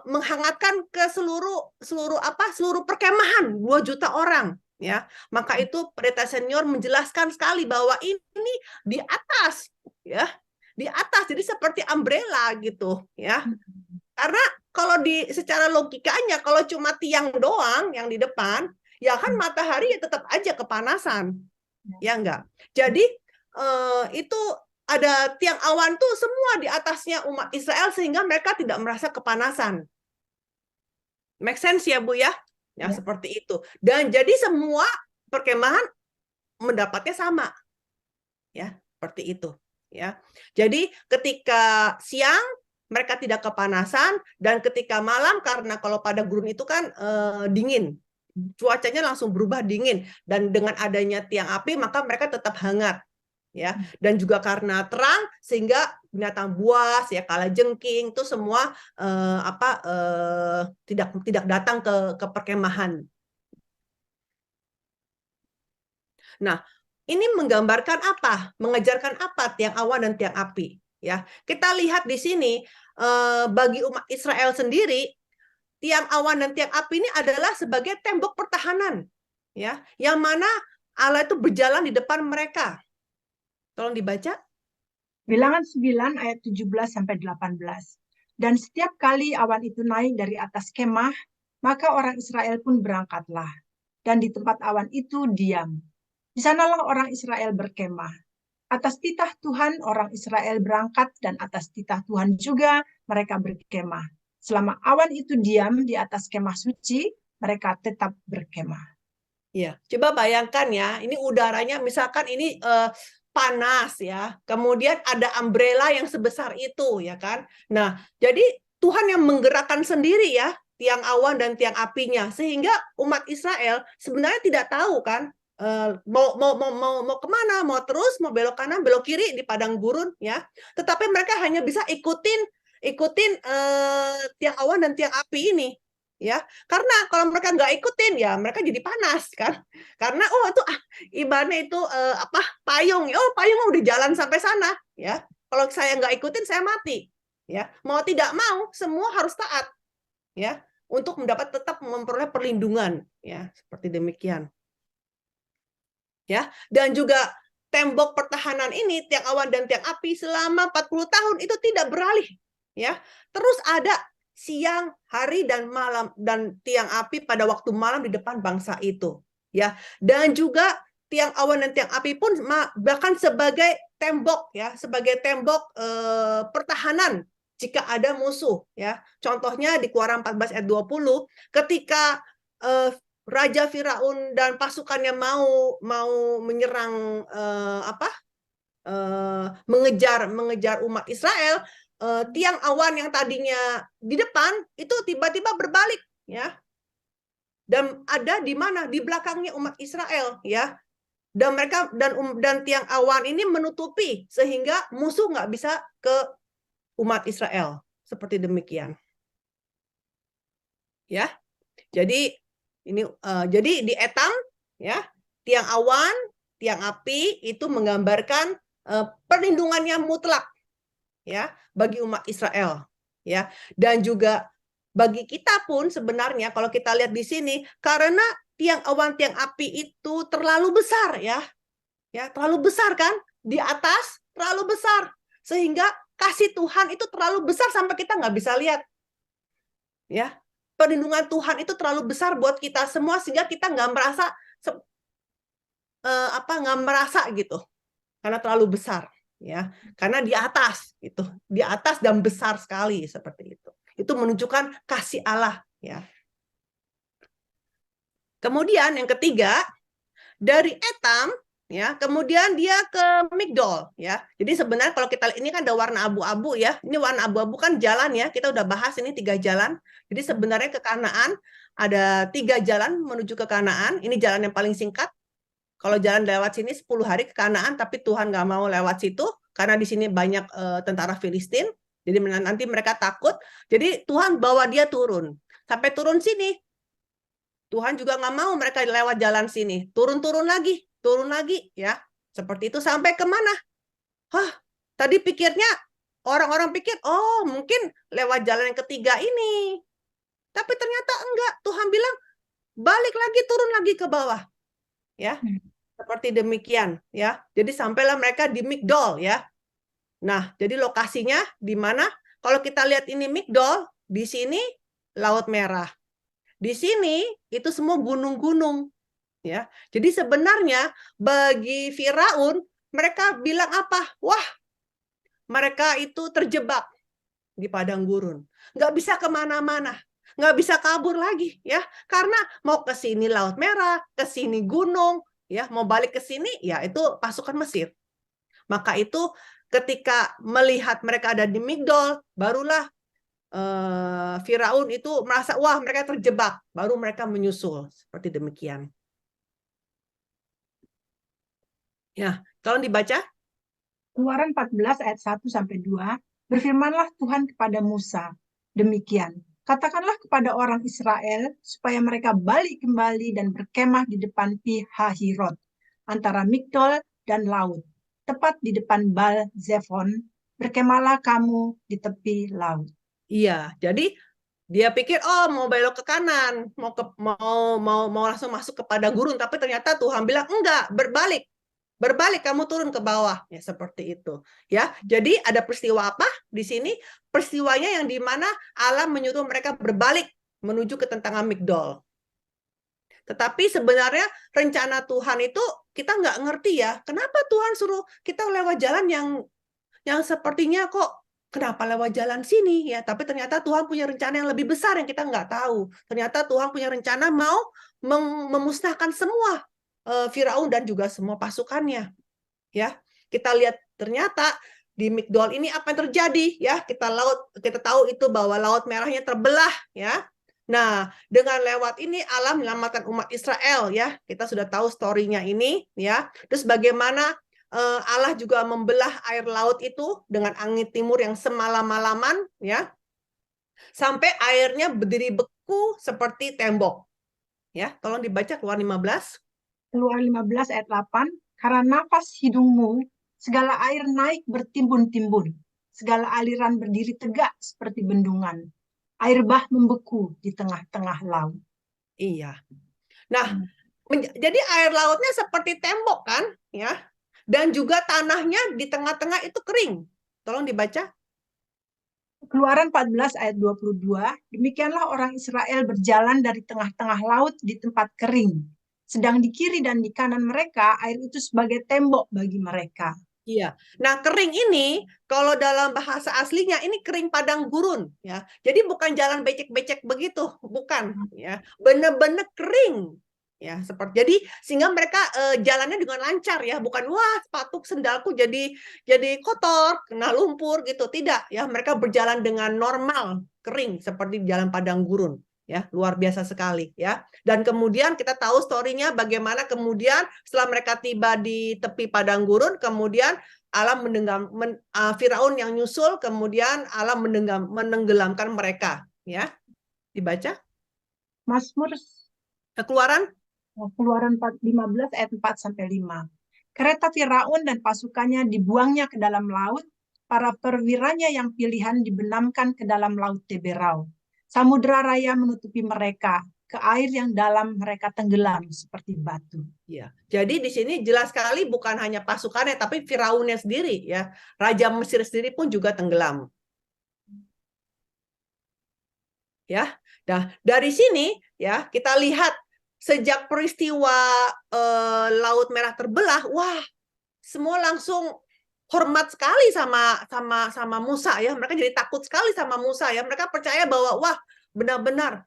menghangatkan ke seluruh perkemahan 2 juta orang ya. Maka itu pendeta senior menjelaskan sekali bahwa ini di atas ya, di atas, jadi seperti umbrella gitu ya. Karena kalau secara logikanya kalau cuma tiang doang yang di depan, ya kan matahari ya tetap aja kepanasan ya enggak. Jadi itu ada tiang awan tuh semua di atasnya umat Israel sehingga mereka tidak merasa kepanasan. Make sense ya Bu ya? Ya, seperti itu. Dan jadi semua perkemahan mendapatnya sama. Ya, seperti itu, ya. Jadi ketika siang mereka tidak kepanasan, dan ketika malam, karena kalau pada gurun itu kan dingin. Cuacanya langsung berubah dingin, dan dengan adanya tiang api maka mereka tetap hangat. Ya, dan juga karena terang sehingga binatang buas ya, kalajengking itu semua tidak datang ke perkemahan. Nah, ini menggambarkan apa? Mengajarkan apa tiang awan dan tiang api? Ya, kita lihat di sini bagi umat Israel sendiri, tiang awan dan tiang api ini adalah sebagai tembok pertahanan, ya, yang mana Allah itu berjalan di depan mereka. Tolong dibaca. Bilangan 9 ayat 17 sampai 18. Dan setiap kali awan itu naik dari atas kemah, maka orang Israel pun berangkatlah. Dan di tempat awan itu diam. Di sanalah orang Israel berkemah. Atas titah Tuhan orang Israel berangkat, dan atas titah Tuhan juga mereka berkemah. Selama awan itu diam di atas kemah suci, mereka tetap berkemah. Ya, coba bayangkan ya, ini udaranya misalkan ini panas ya, kemudian ada umbrella yang sebesar itu ya kan. Nah, jadi Tuhan yang menggerakkan sendiri ya tiang awan dan tiang apinya, sehingga umat Israel sebenarnya tidak tahu kan mau kemana, mau terus, mau belok kanan, belok kiri di padang gurun, ya. Tetapi mereka hanya bisa ikutin tiang awan dan tiang api ini, ya. Karena kalau mereka nggak ikutin, ya mereka jadi panas kan. Karena itu ibaratnya itu payung, payung udah jalan sampai sana, ya. Kalau saya nggak ikutin, saya mati, ya. Mau tidak mau, semua harus taat, ya, untuk tetap memperoleh perlindungan, ya, seperti demikian. Ya, dan juga tembok pertahanan ini, tiang awan dan tiang api selama 40 tahun itu tidak beralih, ya. Terus ada siang, hari dan malam, dan tiang api pada waktu malam di depan bangsa itu, ya. Dan juga tiang awan dan tiang api pun bahkan sebagai tembok, ya, sebagai tembok pertahanan jika ada musuh, ya. Contohnya di Keluaran 14 ayat 20, ketika Raja Firaun dan pasukannya mau menyerang mengejar umat Israel, tiang awan yang tadinya di depan itu tiba-tiba berbalik, ya. Dan ada di mana? Di belakangnya umat Israel, ya. Dan mereka dan tiang awan ini menutupi sehingga musuh nggak bisa ke umat Israel. Seperti demikian. Ya. Jadi jadi di Etam, ya, tiang awan, tiang api itu menggambarkan perlindungannya mutlak, ya, bagi umat Israel, ya. Dan juga bagi kita pun sebenarnya kalau kita lihat di sini, karena tiang awan, tiang api itu terlalu besar, ya, terlalu besar kan, di atas terlalu besar, sehingga kasih Tuhan itu terlalu besar sampai kita nggak bisa lihat, ya. Perlindungan Tuhan itu terlalu besar buat kita semua sehingga kita nggak merasa gitu, karena terlalu besar, ya, karena di atas dan besar sekali seperti itu menunjukkan kasih Allah, ya. Kemudian yang ketiga, dari Etam, ya, kemudian dia ke Migdol, ya. Jadi sebenarnya kalau kita ini kan ada warna abu-abu, ya. Ini warna abu-abu kan jalan, ya. Kita udah bahas ini 3 jalan. Jadi sebenarnya ke Kanaan ada 3 jalan menuju ke Kanaan. Ini jalan yang paling singkat. Kalau jalan lewat sini 10 hari ke Kanaan, tapi Tuhan nggak mau lewat situ karena di sini banyak tentara Filistin. Jadi nanti mereka takut. Jadi Tuhan bawa dia turun. Sampai turun sini, Tuhan juga nggak mau mereka lewat jalan sini. Turun lagi, ya. Seperti itu sampai kemana? Tadi pikirnya, orang-orang pikir, mungkin lewat jalan yang ketiga ini. Tapi ternyata enggak. Tuhan bilang, balik lagi, turun lagi ke bawah. Ya, seperti demikian, ya. Jadi sampailah mereka di Migdol, ya. Nah, jadi lokasinya di mana? Kalau kita lihat ini Migdol, di sini Laut Merah. Di sini itu semua gunung-gunung, ya. Jadi sebenarnya bagi Firaun mereka bilang apa? Wah, mereka itu terjebak di padang gurun, nggak bisa kemana-mana, nggak bisa kabur lagi, ya. Karena mau ke sini Laut Merah, ke sini gunung, ya. Mau balik ke sini, ya itu pasukan Mesir. Maka itu ketika melihat mereka ada di Migdol, barulah Firaun itu merasa, wah mereka terjebak, baru mereka menyusul, seperti demikian. Ya, tolong dibaca. Keluaran 14 ayat 1-2, berfirmanlah Tuhan kepada Musa, demikian, katakanlah kepada orang Israel supaya mereka balik kembali dan berkemah di depan Pi Hahirot, antara Migdol dan laut, tepat di depan Baal Zephon, berkemahlah kamu di tepi laut. Iya, jadi dia pikir mau belok ke kanan, mau langsung masuk kepada gurun, tapi ternyata Tuhan bilang enggak, berbalik kamu turun ke bawah, ya seperti itu, ya. Jadi ada peristiwa apa di sini? Peristiwanya yang di mana Allah menyuruh mereka berbalik menuju ke tentangan Migdol. Tetapi sebenarnya rencana Tuhan itu kita nggak ngerti, ya. Kenapa Tuhan suruh kita lewat jalan yang sepertinya kok kenapa lewat jalan sini, ya? Tapi ternyata Tuhan punya rencana yang lebih besar yang kita nggak tahu. Ternyata Tuhan punya rencana mau memusnahkan semua Firaun dan juga semua pasukannya, ya. Kita lihat ternyata di Migdol ini apa yang terjadi, ya. Kita tahu itu bahwa Laut Merahnya terbelah, ya. Nah, dengan lewat ini Allah menyelamatkan umat Israel ya. Kita sudah tahu story-nya ini ya. Terus bagaimana Allah juga membelah air laut itu dengan angin timur yang semalam-malaman ya. Sampai airnya berdiri beku seperti tembok. Ya, tolong dibaca Keluar 15. Keluar 15 ayat 8, karena nafas hidungmu, segala air naik bertimbun-timbun, segala aliran berdiri tegak seperti bendungan. Air bah membeku di tengah-tengah laut. Iya. Nah, jadi air lautnya seperti tembok kan, ya. Dan juga tanahnya di tengah-tengah itu kering. Tolong dibaca. Keluaran 14 ayat 22, demikianlah orang Israel berjalan dari tengah-tengah laut di tempat kering. Sedang di kiri dan di kanan mereka, air itu sebagai tembok bagi mereka. Iya. Nah, kering ini kalau dalam bahasa aslinya ini kering padang gurun ya. Jadi bukan jalan becek-becek begitu, bukan ya. Benar-benar kering. Ya, seperti jadi sehingga mereka jalannya dengan lancar ya, bukan wah sepatu sendalku jadi kotor, kena lumpur gitu. Tidak ya, mereka berjalan dengan normal, kering seperti jalan padang gurun. Ya, luar biasa sekali ya. Dan kemudian kita tahu story-nya bagaimana kemudian setelah mereka tiba di tepi padang gurun, kemudian Allah Firaun yang nyusul, kemudian Allah menenggelamkan mereka ya. Dibaca Mazmur Keluaran. Keluaran 15 ayat 4 sampai 5. Kereta Firaun dan pasukannya dibuangnya ke dalam laut, para perwiranya yang pilihan dibenamkan ke dalam laut Teberau. Samudra raya menutupi mereka, ke air yang dalam mereka tenggelam seperti batu. Ya, jadi di sini jelas sekali bukan hanya pasukannya, tapi Firaunnya sendiri ya, Raja Mesir sendiri pun juga tenggelam. Ya, nah dari sini ya kita lihat sejak peristiwa Laut Merah terbelah, wah semua langsung hormat sekali sama Musa ya. Mereka jadi takut sekali sama Musa ya. Mereka percaya bahwa wah benar-benar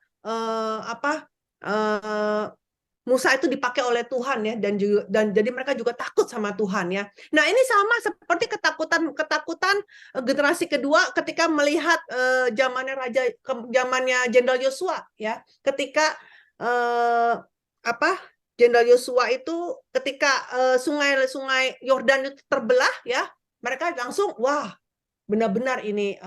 Musa itu dipakai oleh Tuhan ya, dan jadi mereka juga takut sama Tuhan ya. Nah ini sama seperti ketakutan generasi kedua ketika melihat zamannya Jenderal Yosua ya, ketika Jenderal Yosua itu ketika sungai Yordan itu terbelah ya, mereka langsung wah benar-benar ini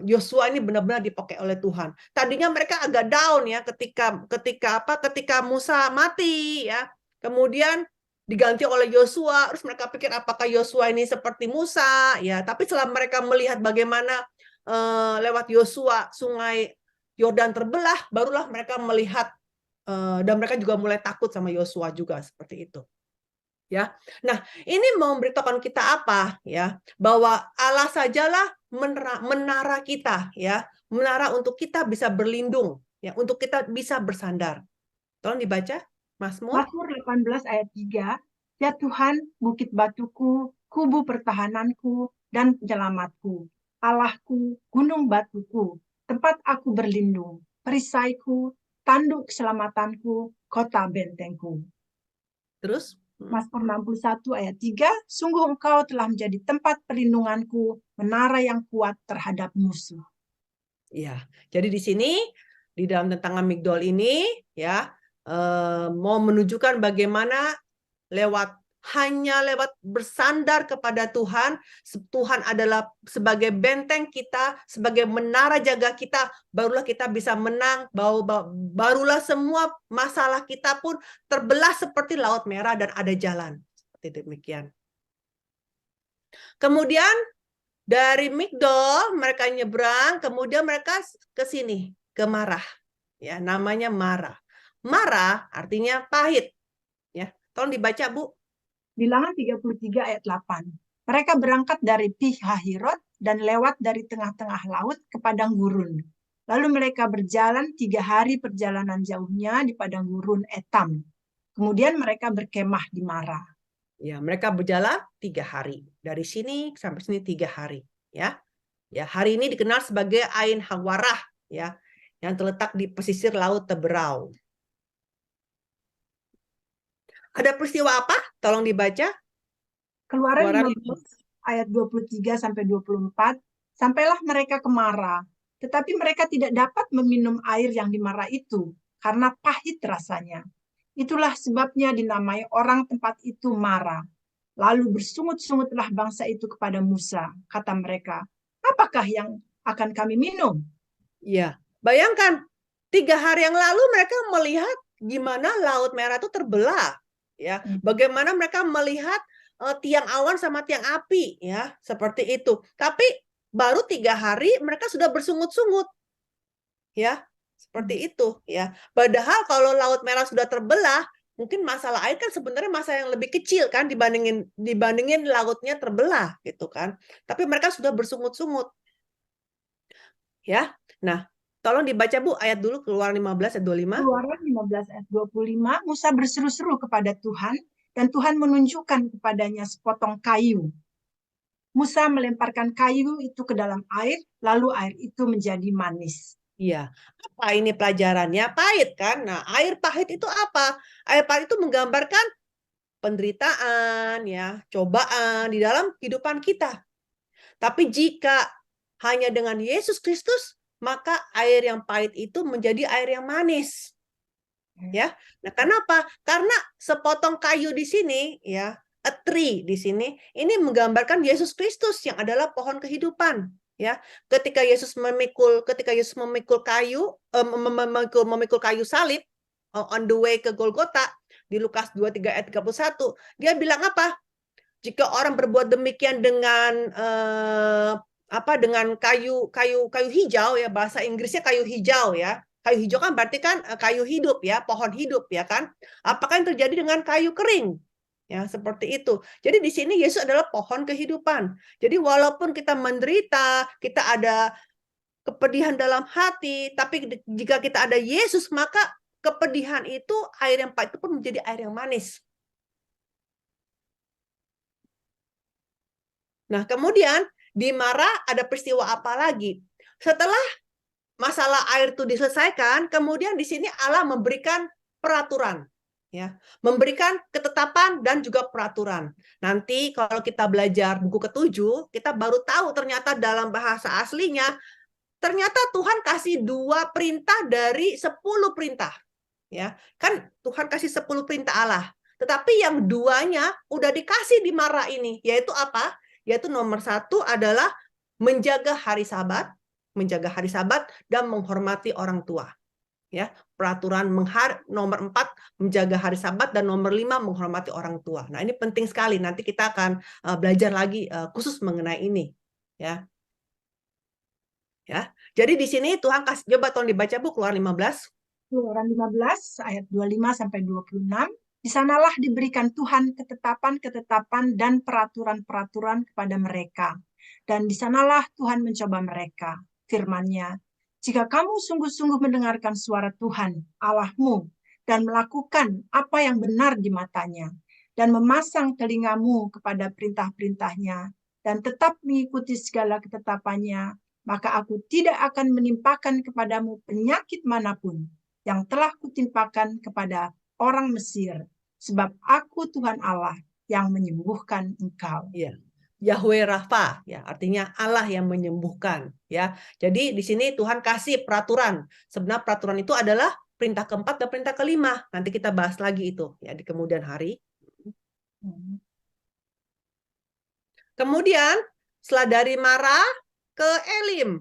Yosua ini benar-benar dipakai oleh Tuhan. Tadinya mereka agak down ya ketika Musa mati ya. Kemudian diganti oleh Yosua, terus mereka pikir apakah Yosua ini seperti Musa ya. Tapi setelah mereka melihat bagaimana lewat Yosua sungai Yordan terbelah, barulah mereka melihat dan mereka juga mulai takut sama Yosua juga seperti itu. Ya. Nah, ini memberitahukan kita apa ya? Bahwa Allah sajalah menara kita ya, menara untuk kita bisa berlindung ya, untuk kita bisa bersandar. Tolong dibaca Mazmur 18 ayat 3, ya Tuhan, bukit batuku, kubu pertahananku dan penyelamatku, Allahku, gunung batuku, tempat aku berlindung, perisaiku, tanduk keselamatanku, kota bentengku. Terus Mazmur 61 ayat 3, sungguh engkau telah menjadi tempat perlindunganku, menara yang kuat terhadap musuh. Ya, jadi di sini di dalam tentang Migdol ini ya mau menunjukkan bagaimana hanya lewat bersandar kepada Tuhan, Tuhan adalah sebagai benteng kita, sebagai menara jaga kita, barulah kita bisa menang, barulah semua masalah kita pun terbelah seperti Laut Merah dan ada jalan. Seperti demikian. Kemudian dari Migdol mereka nyebrang, kemudian mereka ke sini, ke Marah. Ya, namanya Marah. Marah artinya pahit. Ya, tolong dibaca, Bu. Bilangan 33 ayat 8. Mereka berangkat dari Pi-hahirot dan lewat dari tengah-tengah laut ke padang gurun. Lalu mereka berjalan 3 hari perjalanan jauhnya di padang gurun Etam. Kemudian mereka berkemah di Mara. Ya, mereka berjalan 3 hari. Dari sini sampai sini 3 hari. Ya, hari ini dikenal sebagai Ain Hawarah, ya, yang terletak di pesisir Laut Teberau. Ada peristiwa apa? Tolong dibaca. Keluaran 15 ayat 23 sampai 24. Sampailah mereka ke Mara. tetapi mereka tidak dapat meminum air yang di Mara itu karena pahit rasanya. Itulah sebabnya dinamai orang tempat itu Mara. Lalu bersungut-sungutlah bangsa itu kepada Musa. Kata mereka, apakah yang akan kami minum? Ya, bayangkan 3 hari yang lalu mereka melihat gimana Laut Merah itu terbelah, ya. Bagaimana mereka melihat tiang awan sama tiang api, ya, seperti itu. Tapi baru 3 hari mereka sudah bersungut-sungut, ya, seperti itu, ya. Padahal kalau Laut Merah sudah terbelah, mungkin masalah air kan sebenarnya masalah yang lebih kecil kan dibandingin lautnya terbelah, gitu kan. Tapi mereka sudah bersungut-sungut, ya. Nah, tolong dibaca Bu ayat dulu, Keluaran 15 ayat 25. Keluaran 15 ayat 25, Musa berseru-seru kepada Tuhan, dan Tuhan menunjukkan kepadanya sepotong kayu. Musa melemparkan kayu itu ke dalam air, lalu air itu menjadi manis. Iya, apa ini pelajarannya? Pahit kan? Nah, air pahit itu apa? Air pahit itu menggambarkan penderitaan, ya, cobaan di dalam kehidupan kita. Tapi jika hanya dengan Yesus Kristus, maka air yang pahit itu menjadi air yang manis. Ya. Nah, kenapa? Karena sepotong kayu di sini, ya, a tree di sini, ini menggambarkan Yesus Kristus yang adalah pohon kehidupan. Ya, ketika Yesus memikul kayu, memikul kayu salib on the way ke Golgota di Lukas 23 ayat 31, dia bilang apa? Jika orang berbuat demikian dengan dengan kayu hijau, ya, bahasa Inggrisnya kayu hijau, ya. Kayu hijau kan berarti kan kayu hidup, ya, pohon hidup, ya kan? Apakah yang terjadi dengan kayu kering? Ya, seperti itu. Jadi di sini Yesus adalah pohon kehidupan. Jadi walaupun kita menderita, kita ada kepedihan dalam hati, tapi jika kita ada Yesus, maka kepedihan itu, air yang pahit itu pun menjadi air yang manis. Nah, kemudian di Mara ada peristiwa apa lagi? Setelah masalah air itu diselesaikan, kemudian di sini Allah memberikan peraturan, ya, memberikan ketetapan dan juga peraturan. Nanti kalau kita belajar buku ke-7, kita baru tahu ternyata dalam bahasa aslinya ternyata Tuhan kasih 2 perintah dari 10 perintah, ya. Kan Tuhan kasih 10 perintah Allah, tetapi yang 2-nya udah dikasih di Mara ini, yaitu apa? Yaitu nomor 1 adalah menjaga hari Sabat dan menghormati orang tua. Ya, peraturan nomor 4 menjaga hari Sabat dan nomor 5 menghormati orang tua. Nah, ini penting sekali. Nanti kita akan belajar lagi khusus mengenai ini, ya. Ya. Jadi di sini Tuhan kasih, coba tolong dibaca Bu, Keluaran 15. Keluaran 15 ayat 25 sampai 26. Di sanalah diberikan Tuhan ketetapan-ketetapan dan peraturan-peraturan kepada mereka. Dan di sanalah Tuhan mencoba mereka. Firman-Nya, jika kamu sungguh-sungguh mendengarkan suara Tuhan, Allahmu, dan melakukan apa yang benar di matanya, dan memasang telingamu kepada perintah-perintahnya, dan tetap mengikuti segala ketetapannya, maka aku tidak akan menimpakan kepadamu penyakit manapun yang telah kutimpakan kepada orang Mesir, sebab aku Tuhan Allah yang menyembuhkan engkau. Iya. Yahweh Rafa, ya, artinya Allah yang menyembuhkan, ya. Jadi di sini Tuhan kasih peraturan. Sebenarnya peraturan itu adalah perintah keempat dan perintah kelima. Nanti kita bahas lagi itu, ya, di kemudian hari. Kemudian setelah dari Mara ke Elim,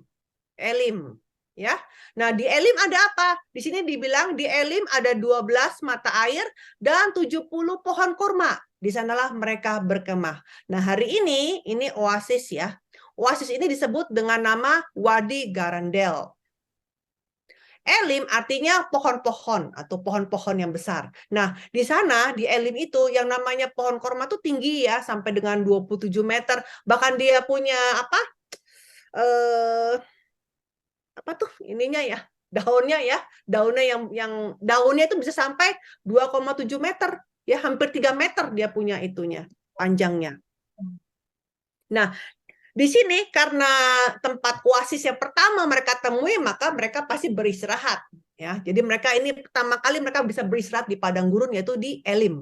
ya. Nah, di Elim ada apa? Di sini dibilang di Elim ada 12 mata air dan 70 pohon kurma. Di sanalah mereka berkemah. Nah, hari ini oasis, ya. Oasis ini disebut dengan nama Wadi Garandel. Elim artinya pohon-pohon atau pohon-pohon yang besar. Nah, di sana di Elim itu yang namanya pohon kurma itu tinggi, ya, sampai dengan 27 meter. Bahkan dia punya apa tuh ininya, ya, daunnya yang daunnya itu bisa sampai 2,7 meter, ya, hampir 3 meter dia punya itunya, panjangnya. Nah, di sini karena tempat oasis yang pertama mereka temui, maka mereka pasti beristirahat, ya. Jadi mereka ini pertama kali mereka bisa beristirahat di padang gurun, yaitu di Elim,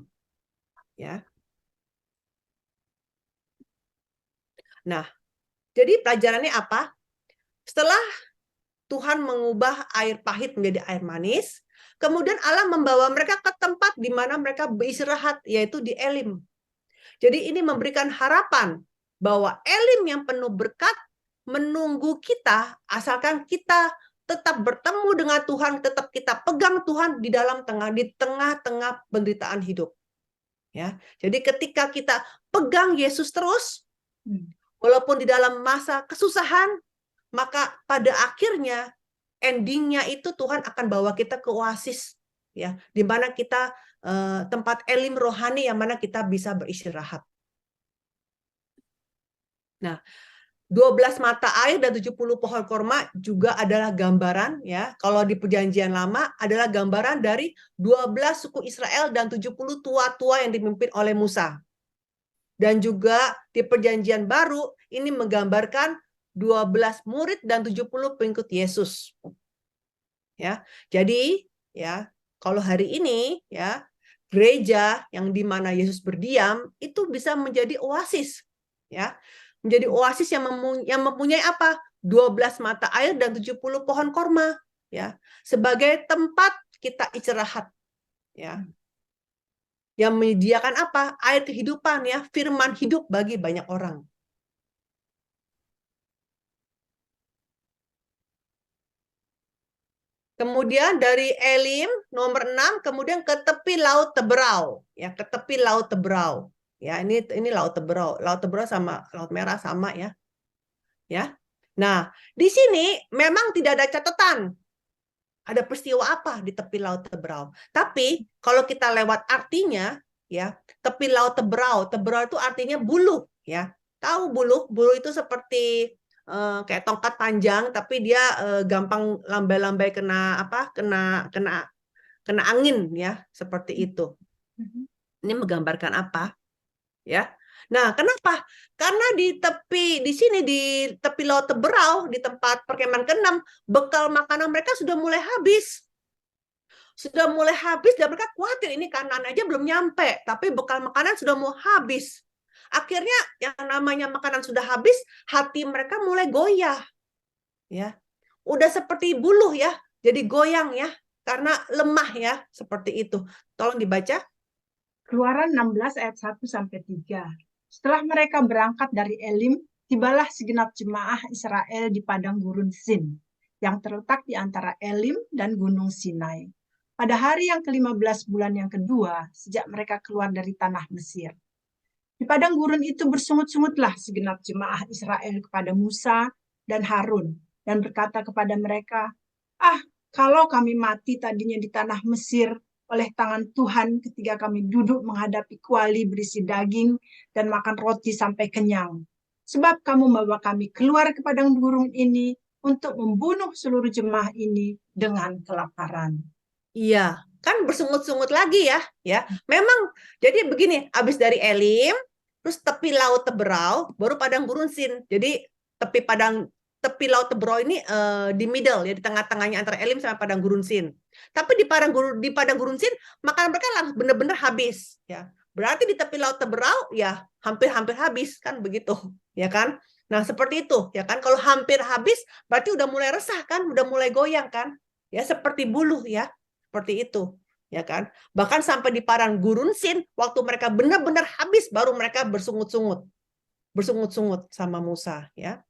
ya. Nah, jadi pelajarannya apa? Setelah Tuhan mengubah air pahit menjadi air manis. Kemudian Allah membawa mereka ke tempat di mana mereka beristirahat, yaitu di Elim. Jadi ini memberikan harapan bahwa Elim yang penuh berkat menunggu kita, asalkan kita tetap bertemu dengan Tuhan, tetap kita pegang Tuhan di tengah-tengah penderitaan hidup. Ya, jadi ketika kita pegang Yesus terus, walaupun di dalam masa kesusahan, maka pada akhirnya endingnya itu Tuhan akan bawa kita ke oasis, ya, di mana kita tempat elim rohani yang mana kita bisa beristirahat. Nah, 12 mata air dan 70 pohon korma juga adalah gambaran, ya. Kalau di Perjanjian Lama adalah gambaran dari 12 suku Israel dan 70 tua-tua yang dipimpin oleh Musa. Dan juga di Perjanjian Baru ini menggambarkan 12 murid dan 70 pengikut Yesus. Ya. Jadi, ya, kalau hari ini, ya, gereja yang di mana Yesus berdiam itu bisa menjadi oasis, ya. Menjadi oasis yang mempunyai apa? 12 mata air dan 70 pohon korma, ya. Sebagai tempat kita istirahat, ya. Yang menyediakan apa? Air kehidupan, ya, firman hidup bagi banyak orang. Kemudian dari Elim nomor 6 kemudian ke tepi laut Teberau, ya, ke tepi laut Teberau. Ya, ini laut Teberau. Laut Teberau sama Laut Merah sama, ya. Ya. Nah, di sini memang tidak ada catatan ada peristiwa apa di tepi laut Teberau. Tapi kalau kita lewat artinya, ya, tepi laut Teberau, Teberau itu artinya buluh, ya. Tahu buluh? Buluh itu seperti kayak tongkat panjang, tapi dia gampang lambai-lambai kena apa? Kena angin, ya, seperti itu. Ini menggambarkan apa? Ya. Nah, kenapa? Karena di sini di tepi laut Teberau, di tempat perkemahan ke-6, bekal makanan mereka sudah mulai habis. Sudah mulai habis dan mereka khawatir ini kanan aja belum nyampe, tapi bekal makanan sudah mau habis. Akhirnya yang namanya makanan sudah habis, hati mereka mulai goyah. Ya. Udah seperti buluh, ya. Jadi goyang, ya, karena lemah, ya, seperti itu. Tolong dibaca. Keluaran 16 ayat 1 sampai 3. Setelah mereka berangkat dari Elim, tibalah segenap jemaah Israel di padang gurun Sin, yang terletak di antara Elim dan Gunung Sinai. Pada hari yang ke-15 bulan yang kedua, sejak mereka keluar dari tanah Mesir. Di padang gurun itu bersungut-sungutlah segenap jemaah Israel kepada Musa dan Harun, dan berkata kepada mereka, "Ah, kalau kami mati tadinya di tanah Mesir oleh tangan Tuhan ketika kami duduk menghadapi kuali berisi daging dan makan roti sampai kenyang. Sebab kamu membawa kami keluar ke padang gurun ini untuk membunuh seluruh jemaah ini dengan kelaparan." Iya, kan bersungut-sungut lagi, ya, ya. Memang jadi begini, habis dari Elim, terus tepi laut Teberau, baru padang gurun Sin. Jadi tepi laut Teberau ini di middle, ya, di tengah-tengahnya antara Elim sama padang gurun Sin. Tapi di padang gurun Sin makanan mereka langsung benar-benar habis, ya. Berarti di tepi laut Teberau, ya, hampir-hampir habis, kan begitu, ya kan? Nah, seperti itu, ya kan? Kalau hampir habis berarti udah mulai resah, kan? Udah mulai goyang, kan? Ya, seperti buluh, ya. Seperti itu, ya kan? Bahkan sampai di padang gurun Sin, waktu mereka benar-benar habis, baru mereka bersungut-sungut sama Musa, ya.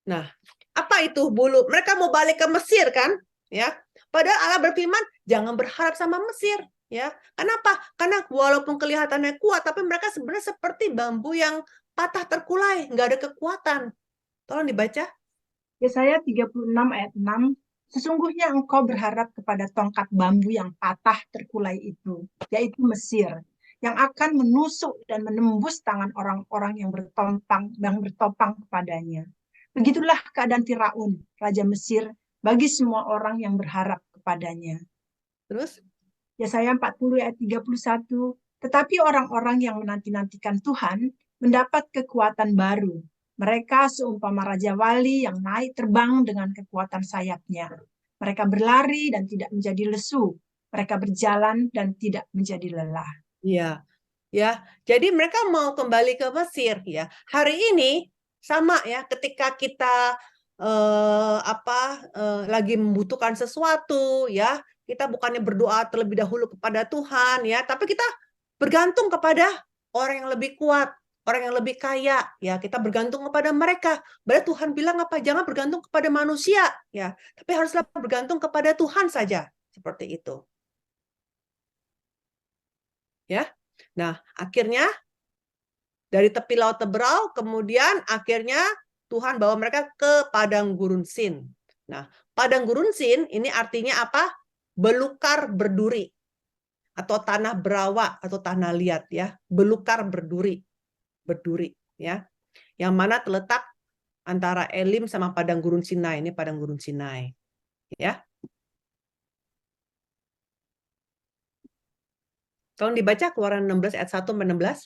Nah, apa itu bulu? Mereka mau balik ke Mesir, kan? Ya. Padahal Allah berfirman, jangan berharap sama Mesir, ya. Kenapa? Karena walaupun kelihatannya kuat, tapi mereka sebenarnya seperti bambu yang patah terkulai, nggak ada kekuatan. Tolong dibaca. Yesaya 36 ayat 6, sesungguhnya engkau berharap kepada tongkat bambu yang patah terkulai itu, yaitu Mesir, yang akan menusuk dan menembus tangan orang-orang yang bertopang kepadanya. Begitulah keadaan Firaun, Raja Mesir, bagi semua orang yang berharap kepadanya. Terus? Yesaya 40 ayat 31, tetapi orang-orang yang menanti-nantikan Tuhan mendapat kekuatan baru. Mereka seumpama Raja Wali yang naik terbang dengan kekuatan sayapnya. Mereka berlari dan tidak menjadi lesu. Mereka berjalan dan tidak menjadi lelah. Iya, ya. Jadi mereka mau kembali ke Mesir, ya. Hari ini Sama ya, ketika kita lagi membutuhkan sesuatu ya, kita bukannya berdoa terlebih dahulu kepada Tuhan ya, tapi kita bergantung kepada orang yang lebih kuat, orang yang lebih kaya ya, kita bergantung kepada mereka. Berarti Tuhan bilang apa? Jangan bergantung kepada manusia ya, tapi haruslah bergantung kepada Tuhan saja, seperti itu. Ya. Nah, akhirnya dari tepi laut Teberau, kemudian akhirnya Tuhan bawa mereka ke padang gurun Sin. Nah, padang gurun Sin ini artinya apa? Belukar berduri atau tanah berawa atau tanah liat ya. Belukar berduri ya. Yang mana terletak antara Elim sama padang gurun Sinai. Ini padang gurun Sinai ya. Tolong dibaca Keluaran 16 ayat 1 sampai 16.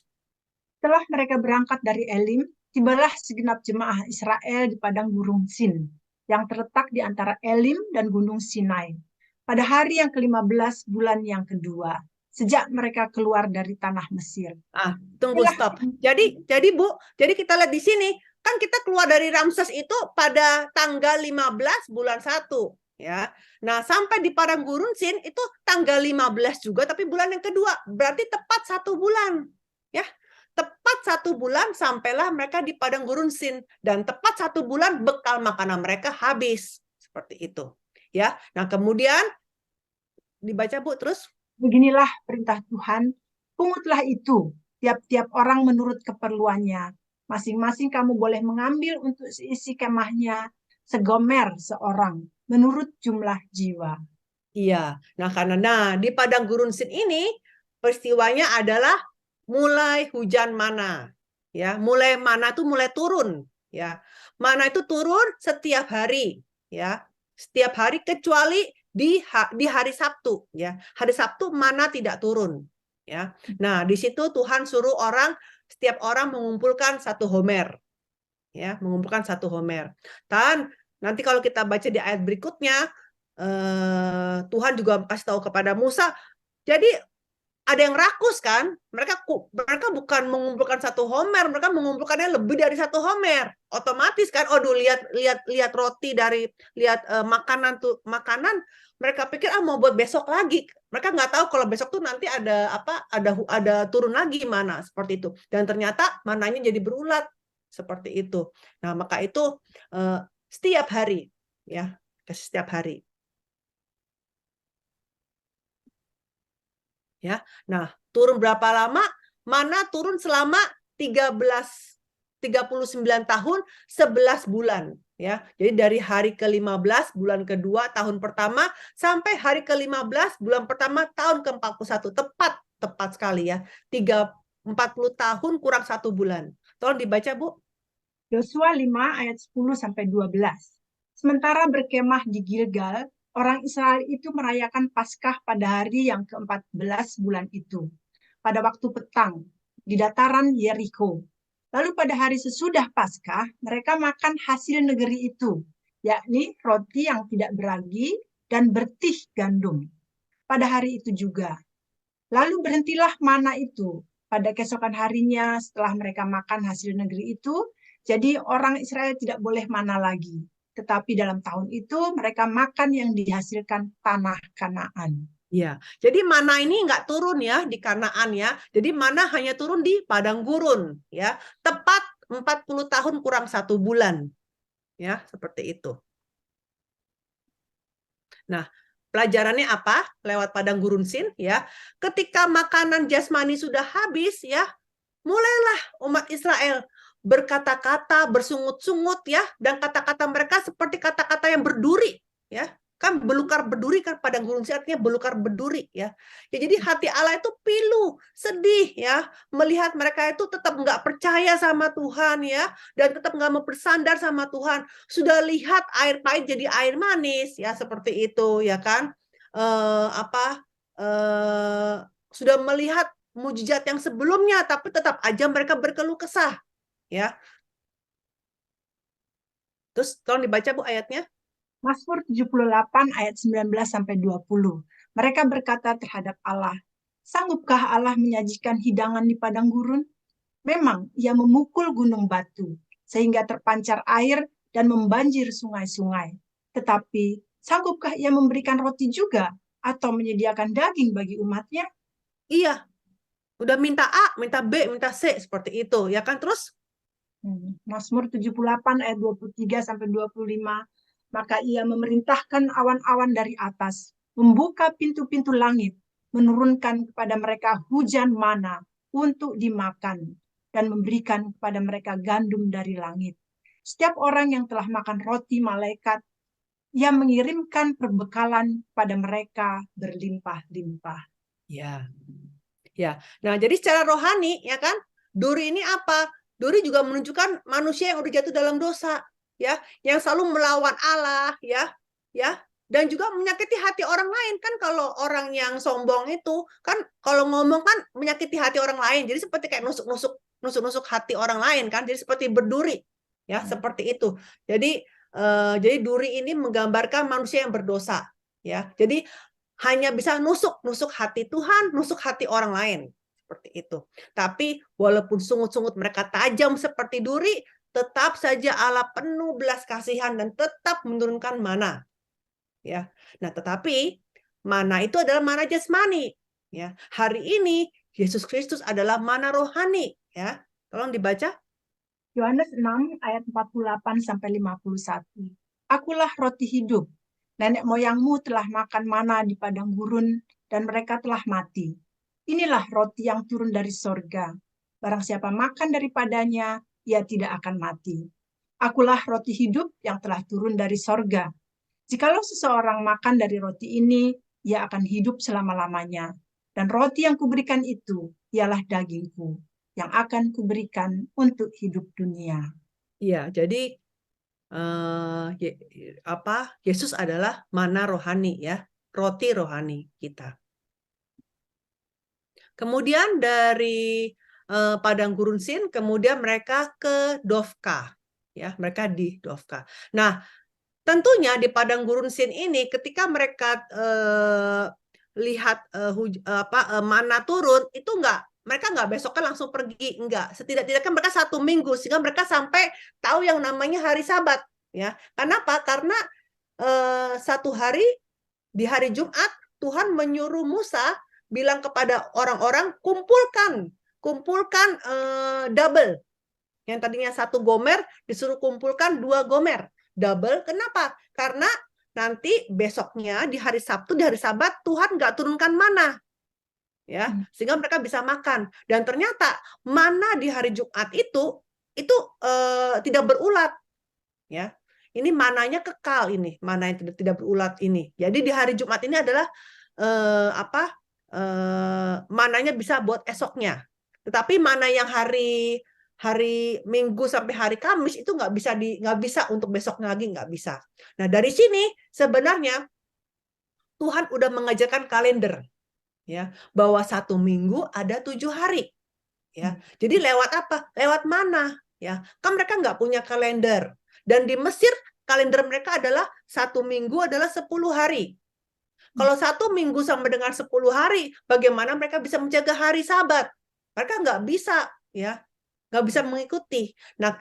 Setelah mereka berangkat dari Elim, tibalah segenap jemaah Israel di padang gurun Sin, yang terletak di antara Elim dan gunung Sinai, pada hari yang ke-15 bulan yang kedua, sejak mereka keluar dari tanah Mesir. Tunggu, stop. Jadi Bu, jadi kita lihat di sini, kan kita keluar dari Ramses itu pada tanggal 15 bulan 1. Ya. Nah, sampai di padang gurun Sin itu tanggal 15 juga, tapi bulan yang kedua. Berarti tepat 1 bulan. Ya. Tepat 1 bulan sampailah mereka di padang gurun Sin, dan tepat 1 bulan bekal makanan mereka habis, seperti itu ya. Nah, kemudian dibaca Bu terus. Beginilah perintah Tuhan, pungutlah itu tiap-tiap orang menurut keperluannya, masing-masing kamu boleh mengambil untuk seisi kemahnya segomer seorang menurut jumlah jiwa. Iya, nah di padang gurun Sin ini peristiwanya adalah mulai hujan mana, ya, mulai mana tuh mulai turun, ya, mana itu turun setiap hari, ya, setiap hari kecuali di hari Sabtu, ya, hari Sabtu mana tidak turun, ya. Nah di situ Tuhan suruh setiap orang mengumpulkan 1 homer, ya, mengumpulkan 1 homer. Dan nanti kalau kita baca di ayat berikutnya, Tuhan juga kasih tahu kepada Musa. Jadi ada yang rakus kan, mereka bukan mengumpulkan 1 homer, mereka mengumpulkannya lebih dari 1 homer. Otomatis kan, lihat roti dari makanan, mereka pikir mau buat besok lagi. Mereka nggak tahu kalau besok tuh nanti ada turun lagi mana, seperti itu. Dan ternyata mananya jadi berulat seperti itu. Nah, maka itu setiap hari ya, setiap hari. Ya. Nah, turun berapa lama? Mana turun selama 39 tahun 11 bulan, ya. Jadi dari hari ke-15 bulan kedua tahun pertama sampai hari ke-15 bulan pertama tahun ke-41. Tepat sekali ya. 40 tahun kurang 1 bulan. Tolong dibaca, Bu. Yosua 5 ayat 10 sampai 12. Sementara berkemah di Gilgal, orang Israel itu merayakan Paskah pada hari yang ke-14 bulan itu, pada waktu petang, di dataran Yeriko. Lalu pada hari sesudah Paskah, mereka makan hasil negeri itu, yakni roti yang tidak beragi dan bertih gandum. Pada hari itu juga. Lalu berhentilah mana itu pada keesokan harinya setelah mereka makan hasil negeri itu, jadi orang Israel tidak boleh mana lagi. Tetapi dalam tahun itu mereka makan yang dihasilkan tanah Kanaan. Ya, jadi mana ini nggak turun ya di Kanaan ya. Jadi mana hanya turun di padang gurun ya. Tepat 40 tahun kurang 1 bulan. Ya, seperti itu. Nah, pelajarannya apa? Lewat padang gurun Sin ya. Ketika makanan jasmani sudah habis ya, mulailah umat Israel berkata-kata, bersungut-sungut ya, dan kata-kata mereka seperti kata-kata yang berduri ya. Kan belukar berduri, kan padang gurun Sin artinya belukar berduri ya. Jadi hati Allah itu pilu, sedih ya, melihat mereka itu tetap nggak percaya sama Tuhan ya, dan tetap nggak mau bersandar sama Tuhan. Sudah lihat air pahit jadi air manis ya, seperti itu ya kan. Sudah melihat mujizat yang sebelumnya, tapi tetap aja mereka berkeluh kesah ya. Terus tolong dibaca Bu ayatnya. Mazmur 78 ayat 19 sampai 20. Mereka berkata terhadap Allah, sanggupkah Allah menyajikan hidangan di padang gurun? Memang ia memukul gunung batu, sehingga terpancar air dan membanjir sungai-sungai. Tetapi, sanggupkah ia memberikan roti juga atau menyediakan daging bagi umatnya? Iya, udah minta A, minta B, minta C, seperti itu. Ya kan, terus? Mazmur 78 ayat 23 sampai 25. Maka ia memerintahkan awan-awan dari atas, membuka pintu-pintu langit, menurunkan kepada mereka hujan mana untuk dimakan, dan memberikan kepada mereka gandum dari langit. Setiap orang yang telah makan roti malaikat, ia mengirimkan perbekalan pada mereka berlimpah-limpah. Ya. Ya. Nah, jadi secara rohani, ya kan, duri ini apa? Duri juga menunjukkan manusia yang udah jatuh dalam dosa, ya, yang selalu melawan Allah, ya, dan juga menyakiti hati orang lain. Kan kalau orang yang sombong itu kan kalau ngomong kan menyakiti hati orang lain. Jadi seperti kayak nusuk-nusuk hati orang lain kan. Jadi seperti berduri, ya, seperti itu. Jadi duri ini menggambarkan manusia yang berdosa, ya. Jadi hanya bisa nusuk hati Tuhan, nusuk hati orang lain. Seperti itu. Tapi walaupun sungut-sungut mereka tajam seperti duri, tetap saja Allah penuh belas kasihan dan tetap menurunkan mana. Ya. Nah, tetapi mana itu adalah mana jasmani. Ya. Hari ini Yesus Kristus adalah mana rohani. Ya. Tolong dibaca. Yohanes 6 ayat 48 sampai 51. Akulah roti hidup. Nenek moyangmu telah makan mana di padang gurun dan mereka telah mati. Inilah roti yang turun dari sorga. Barang siapa makan daripadanya, ia tidak akan mati. Akulah roti hidup yang telah turun dari sorga. Jikalau seseorang makan dari roti ini, ia akan hidup selama-lamanya. Dan roti yang kuberikan itu ialah dagingku, yang akan kuberikan untuk hidup dunia. Iya, jadi Yesus adalah mana rohani, ya, roti rohani kita. Kemudian dari padang gurun Sin, kemudian mereka ke Dofka, ya, mereka di Dofka. Nah, tentunya di padang gurun Sin ini, ketika mereka lihat mana turun, itu mereka nggak besoknya langsung pergi, enggak. Setidak-tidaknya mereka 1 minggu, sehingga mereka sampai tahu yang namanya hari Sabat. Ya, kenapa? Karena 1 hari di hari Jumat Tuhan menyuruh Musa bilang kepada orang-orang kumpulkan double. Yang tadinya 1 gomer disuruh kumpulkan 2 gomer. Double, kenapa? Karena nanti besoknya di hari Sabtu, di hari Sabat Tuhan nggak turunkan mana. Ya, sehingga mereka bisa makan. Dan ternyata mana di hari Jumat itu tidak berulat. Ya. Ini mananya kekal ini, mana yang tidak berulat ini. Jadi di hari Jumat ini adalah mananya bisa buat esoknya. Tetapi mana yang hari Minggu sampai hari Kamis itu nggak bisa untuk besoknya lagi, nggak bisa. Nah, dari sini sebenarnya Tuhan udah mengajarkan kalender, ya, bahwa 1 minggu ada 7 hari. Ya. Jadi lewat apa? Lewat mana? Ya. Kan mereka nggak punya kalender. Dan di Mesir, kalender mereka adalah 1 minggu adalah 10 hari. Kalau 1 minggu sama dengan 10 hari, bagaimana mereka bisa menjaga hari Sabat? Mereka nggak bisa, ya, nggak bisa mengikuti. Nah,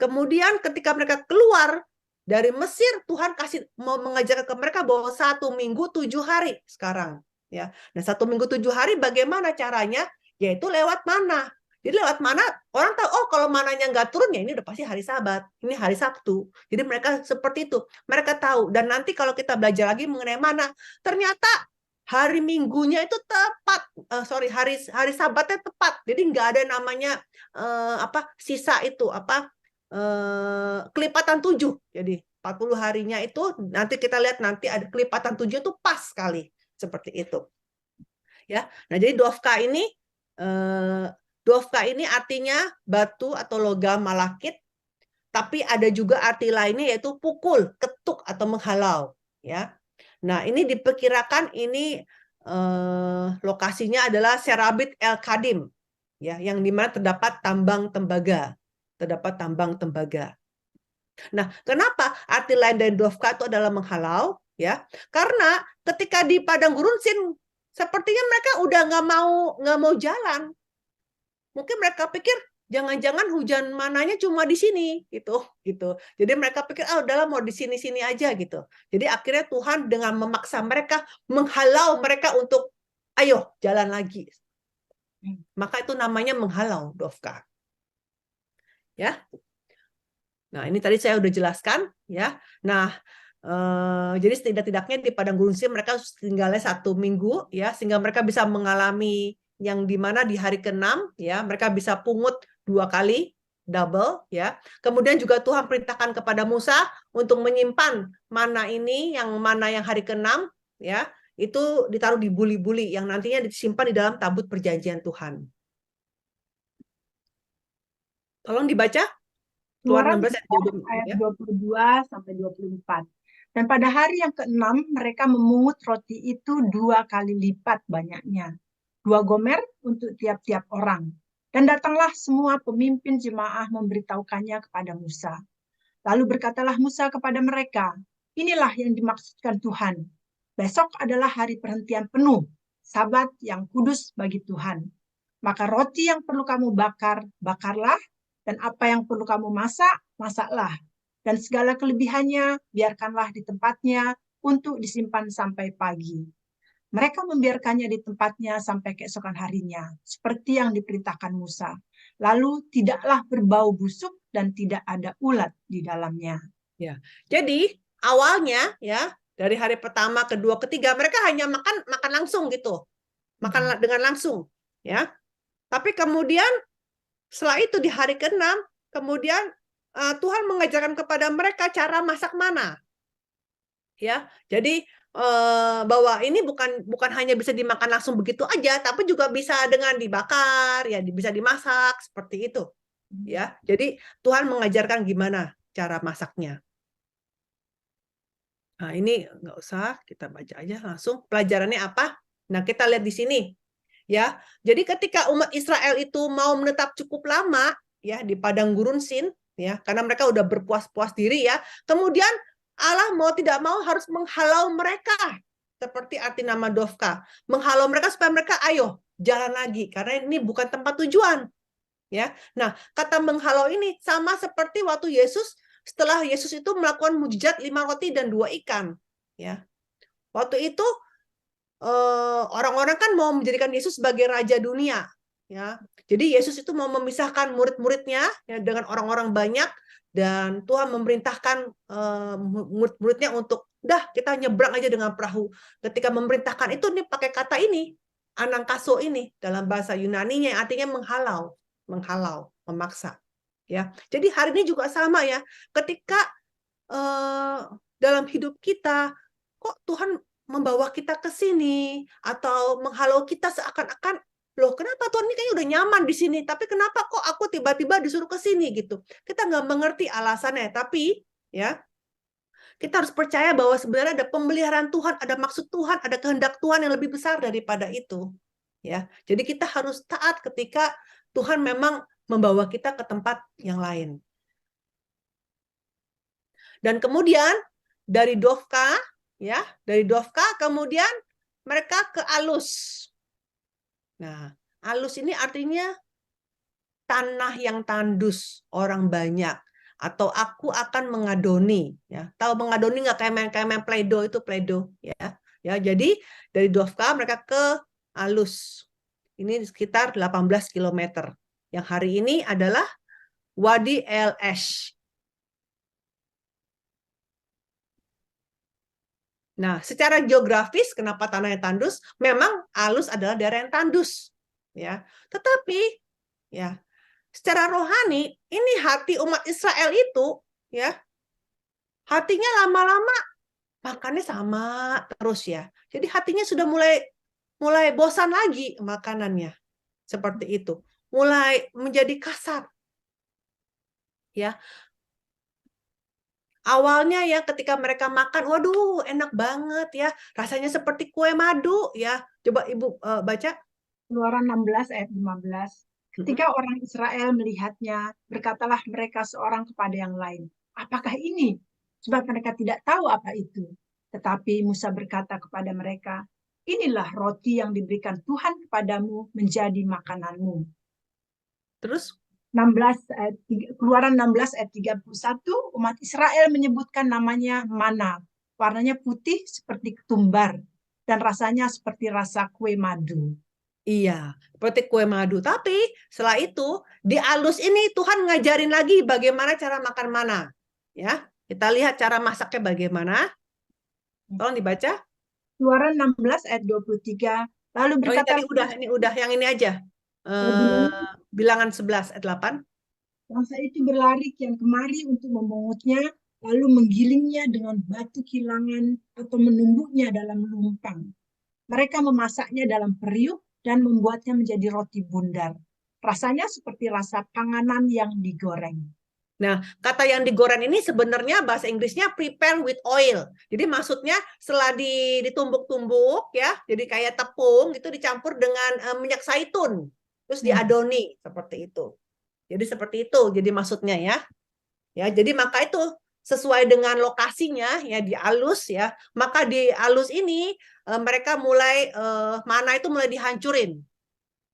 kemudian ketika mereka keluar dari Mesir, Tuhan mau mengajarkan ke mereka bahwa 1 minggu 7 hari sekarang. Ya. Nah, 1 minggu 7 hari bagaimana caranya? Yaitu lewat mana. Jadi lewat mana orang tahu, oh kalau mananya nggak turun ya ini udah pasti hari Sabat, ini hari Sabtu. Jadi mereka seperti itu, mereka tahu. Dan nanti kalau kita belajar lagi mengenai mana, ternyata hari Minggunya itu tepat, hari Sabatnya tepat. Jadi nggak ada namanya sisa itu kelipatan 7. Jadi 40 harinya itu nanti kita lihat nanti ada kelipatan 7 itu pas sekali seperti itu. Ya, nah jadi Dofka ini artinya batu atau logam malakit, tapi ada juga arti lainnya yaitu pukul, ketuk atau menghalau. Ya, nah ini diperkirakan ini lokasinya adalah Serabit El Kadim, ya, yang dimana terdapat tambang tembaga, Nah, kenapa arti lain dari Dofka itu adalah menghalau? Ya, karena ketika di padang gurun Sin, sepertinya mereka udah nggak mau jalan. Mungkin mereka pikir jangan-jangan hujan mananya cuma di sini gitu. Jadi mereka pikir udahlah mau di sini-sini aja gitu. Jadi akhirnya Tuhan dengan memaksa mereka, menghalau mereka untuk ayo jalan lagi. Maka itu namanya menghalau, Dovka. Ya. Nah, ini tadi saya udah jelaskan ya. Nah, jadi setidak-tidaknya di padang gurun Sin mereka tinggalnya 1 minggu ya, sehingga mereka bisa mengalami yang dimana di hari ke-6 ya mereka bisa pungut 2 kali double ya. Kemudian juga Tuhan perintahkan kepada Musa untuk menyimpan mana yang hari ke-6 ya, itu ditaruh di buli-buli yang nantinya disimpan di dalam tabut perjanjian Tuhan. Tolong dibaca Keluaran 16 ayat 22 sampai 24. Dan pada hari yang ke-6 mereka memungut roti itu 2 kali lipat banyaknya, 2 gomer untuk tiap-tiap orang. Dan datanglah semua pemimpin jemaah memberitahukannya kepada Musa. Lalu berkatalah Musa kepada mereka, inilah yang dimaksudkan Tuhan. Besok adalah hari perhentian penuh, Sabat yang kudus bagi Tuhan. Maka roti yang perlu kamu bakar, bakarlah, dan apa yang perlu kamu masak, masaklah. Dan segala kelebihannya, biarkanlah di tempatnya untuk disimpan sampai pagi. Mereka membiarkannya di tempatnya sampai keesokan harinya, seperti yang diperintahkan Musa. Lalu tidaklah berbau busuk dan tidak ada ulat di dalamnya. Ya, jadi awalnya ya dari hari pertama, kedua, ketiga mereka hanya makan langsung gitu, makan dengan langsung, ya. Tapi kemudian setelah itu di hari ke-6, kemudian Tuhan mengajarkan kepada mereka cara masak mana, ya. Jadi bahwa ini bukan hanya bisa dimakan langsung begitu aja, tapi juga bisa dengan dibakar, ya, bisa dimasak seperti itu, ya. Jadi Tuhan mengajarkan gimana cara masaknya. Nah, ini nggak usah, kita baca aja langsung. Pelajarannya apa? Nah, kita lihat di sini. Ya, jadi ketika umat Israel itu mau menetap cukup lama ya di padang gurun Sin ya, karena mereka udah berpuas-puas diri ya. Kemudian Allah mau tidak mau harus menghalau mereka. Seperti arti nama Dovka, menghalau mereka supaya mereka ayo jalan lagi karena ini bukan tempat tujuan. Ya. Nah, kata menghalau ini sama seperti waktu setelah Yesus itu melakukan mujizat 5 roti dan 2 ikan. Ya. Waktu itu orang-orang kan mau menjadikan Yesus sebagai raja dunia, ya. Jadi Yesus itu mau memisahkan murid-muridnya ya, dengan orang-orang banyak, dan Tuhan memerintahkan murid-muridnya untuk kita nyebrang aja dengan perahu. Ketika memerintahkan itu nih pakai kata ini, anangkaso ini dalam bahasa Yunani-nya yang artinya menghalau, memaksa. Ya, jadi hari ini juga sama ya. Ketika dalam hidup kita, kok Tuhan membawa kita ke sini atau menghalau kita seakan-akan, loh kenapa Tuhan ini kayaknya udah nyaman di sini, tapi kenapa kok aku tiba-tiba disuruh ke sini gitu. Kita nggak mengerti alasannya, tapi ya kita harus percaya bahwa sebenarnya ada pemeliharaan Tuhan, ada maksud Tuhan, ada kehendak Tuhan yang lebih besar daripada itu. Ya, jadi kita harus taat ketika Tuhan memang membawa kita ke tempat yang lain. Dan kemudian dari Dovka kemudian mereka ke Alus. Nah, Alus ini artinya tanah yang tandus, orang banyak, atau aku akan mengadoni, ya. Tahu mengadoni nggak, kayak main Play-Doh itu Play-Doh, ya. Ya, jadi dari Dovka mereka ke Alus. Ini sekitar 18 km. Yang hari ini adalah Wadi El Esh. Nah, secara geografis, kenapa tanahnya tandus? Memang Alus adalah daerah yang tandus, ya. Tetapi, ya, secara rohani, ini hati umat Israel itu, ya, hatinya lama-lama makannya sama terus ya. Jadi hatinya sudah mulai bosan lagi makanannya, seperti itu. Mulai menjadi kasar, ya. Awalnya ya ketika mereka makan, waduh enak banget ya, rasanya seperti kue madu ya. Coba Ibu baca. Keluaran 16 ayat 15. Ketika orang Israel melihatnya, berkatalah mereka seorang kepada yang lain, apakah ini? Sebab mereka tidak tahu apa itu. Tetapi Musa berkata kepada mereka, inilah roti yang diberikan Tuhan kepadamu menjadi makananmu. Terus Keluaran 16 ayat 31, umat Israel menyebutkan namanya mana. Warnanya putih seperti ketumbar dan rasanya seperti rasa kue madu. Iya, seperti kue madu. Tapi setelah itu di alus ini Tuhan ngajarin lagi bagaimana cara makan mana. Ya, kita lihat cara masaknya bagaimana. Tolong dibaca. Keluaran 16 ayat 23. Lalu Oh, ini tadi berkata, ini udah yang ini aja. Bilangan 11 ayat 8. bangsa itu berlari kian kemari untuk memungutnya, lalu menggilingnya dengan batu kilangan atau menumbuknya dalam lumpang. Mereka memasaknya dalam periuk dan membuatnya menjadi roti bundar. Rasanya seperti rasa panganan yang digoreng. Nah, kata yang digoreng ini sebenarnya bahasa Inggrisnya prepare with oil. Jadi maksudnya setelah ditumbuk-tumbuk ya, jadi kayak tepung itu dicampur dengan minyak zaitun, terus diadoni seperti itu. Jadi seperti itu. Jadi maksudnya ya. Ya, jadi maka itu sesuai dengan lokasinya ya di alus ya. Maka di alus ini mereka mulai mana itu mulai dihancurin.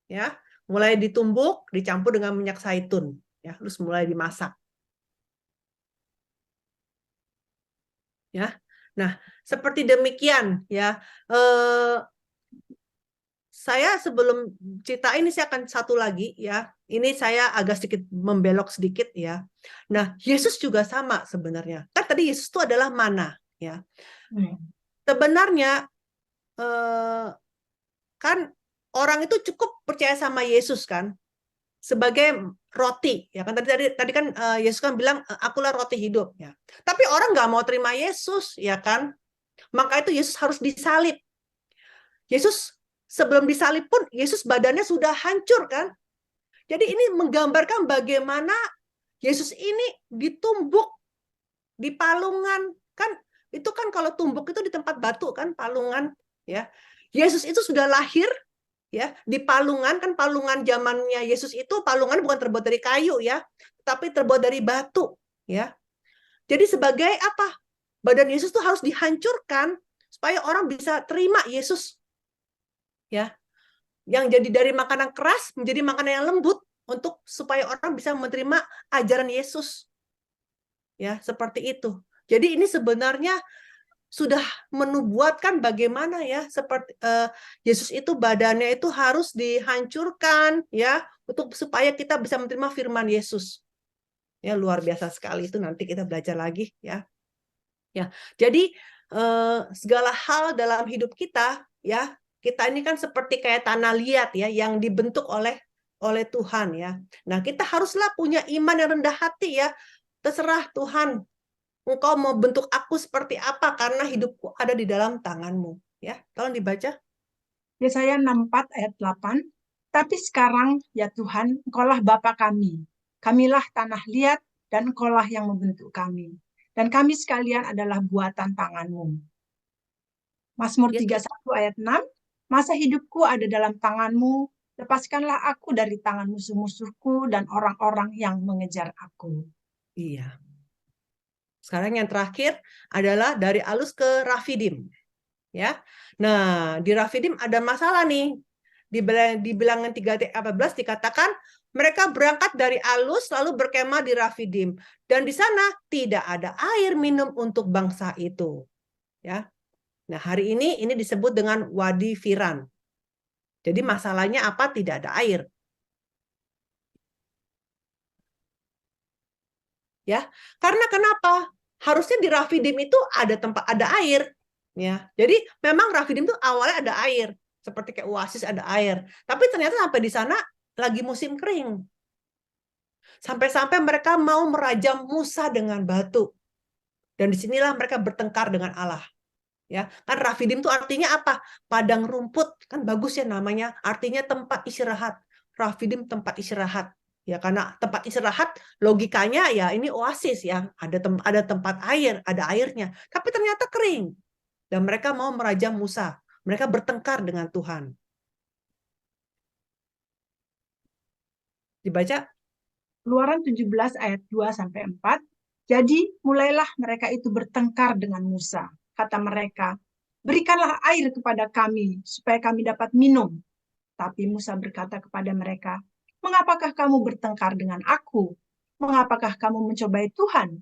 Ya, mulai ditumbuk, dicampur dengan minyak zaitun ya, terus mulai dimasak. Ya. Nah, seperti demikian ya. Saya sebelum cerita ini saya akan satu lagi ya. Ini saya agak sedikit membelok sedikit ya. Nah, Yesus juga sama sebenarnya. Kan tadi Yesus itu adalah mana ya. Sebenarnya kan orang itu cukup percaya sama Yesus kan sebagai roti ya kan tadi kan Yesus kan bilang akulah roti hidup ya. Tapi orang nggak mau terima Yesus ya kan. Maka itu Yesus harus disalib. Yesus sebelum disalib pun Yesus badannya sudah hancur kan. Jadi ini menggambarkan bagaimana Yesus ini ditumbuk di palungan kan, itu kan kalau tumbuk itu di tempat batu kan, palungan ya. Yesus itu sudah lahir ya di palungan kan, palungan zamannya Yesus itu palungan bukan terbuat dari kayu ya, tapi terbuat dari batu ya. Jadi sebagai apa? Badan Yesus tuh harus dihancurkan supaya orang bisa terima Yesus. Ya. Yang jadi dari makanan keras menjadi makanan yang lembut untuk supaya orang bisa menerima ajaran Yesus. Ya, seperti itu. Jadi ini sebenarnya sudah menubuatkan bagaimana ya seperti Yesus itu badannya itu harus dihancurkan ya untuk supaya kita bisa menerima firman Yesus. Ya, luar biasa sekali itu, nanti kita belajar lagi ya. Ya. Jadi segala hal dalam hidup kita ya, kita ini kan seperti kayak tanah liat ya yang dibentuk oleh Tuhan ya. Nah, kita haruslah punya iman yang rendah hati ya. Terserah Tuhan, Engkau mau bentuk aku seperti apa karena hidupku ada di dalam tanganmu ya. Tolong dibaca. Yesaya 64 ayat 8. Tapi sekarang ya Tuhan, Engkaulah Bapa kami. Kamilah tanah liat dan Engkaulah yang membentuk kami. Dan kami sekalian adalah buatan tanganmu. Mazmur 31 ayat 6. Masa hidupku ada dalam tanganmu. Lepaskanlah aku dari tangan musuh-musuhku dan orang-orang yang mengejar aku. Iya. Sekarang yang terakhir adalah dari alus ke Rafidim. Ya. Nah, di Rafidim ada masalah nih. Di bilangan 3:14 dikatakan mereka berangkat dari Alus lalu berkemah di Rafidim, dan di sana tidak ada air minum untuk bangsa itu. Ya. Nah, hari ini disebut dengan Wadi Firan. Jadi masalahnya apa? Tidak ada air. Ya. Karena kenapa? Harusnya di Rafidim itu ada air. Ya. Jadi memang Rafidim itu awalnya ada air, seperti kayak oasis ada air. Tapi ternyata sampai di sana lagi musim kering. Sampai-sampai mereka mau merajam Musa dengan batu. Dan disinilah mereka bertengkar dengan Allah. Ya, kan Rafidim itu artinya apa? Padang rumput, kan bagus ya namanya. Artinya tempat istirahat. Rafidim tempat istirahat. Ya, karena tempat istirahat logikanya ya ini oasis ya, ada tempat air, ada airnya. Tapi ternyata kering. Dan mereka mau merajam Musa. Mereka bertengkar dengan Tuhan. Dibaca. Keluaran 17 ayat 2-4. Jadi mulailah mereka itu bertengkar dengan Musa. Kata mereka, berikanlah air kepada kami supaya kami dapat minum. Tapi Musa berkata kepada mereka, Mengapakah kamu bertengkar dengan aku? Mengapakah kamu mencobai Tuhan?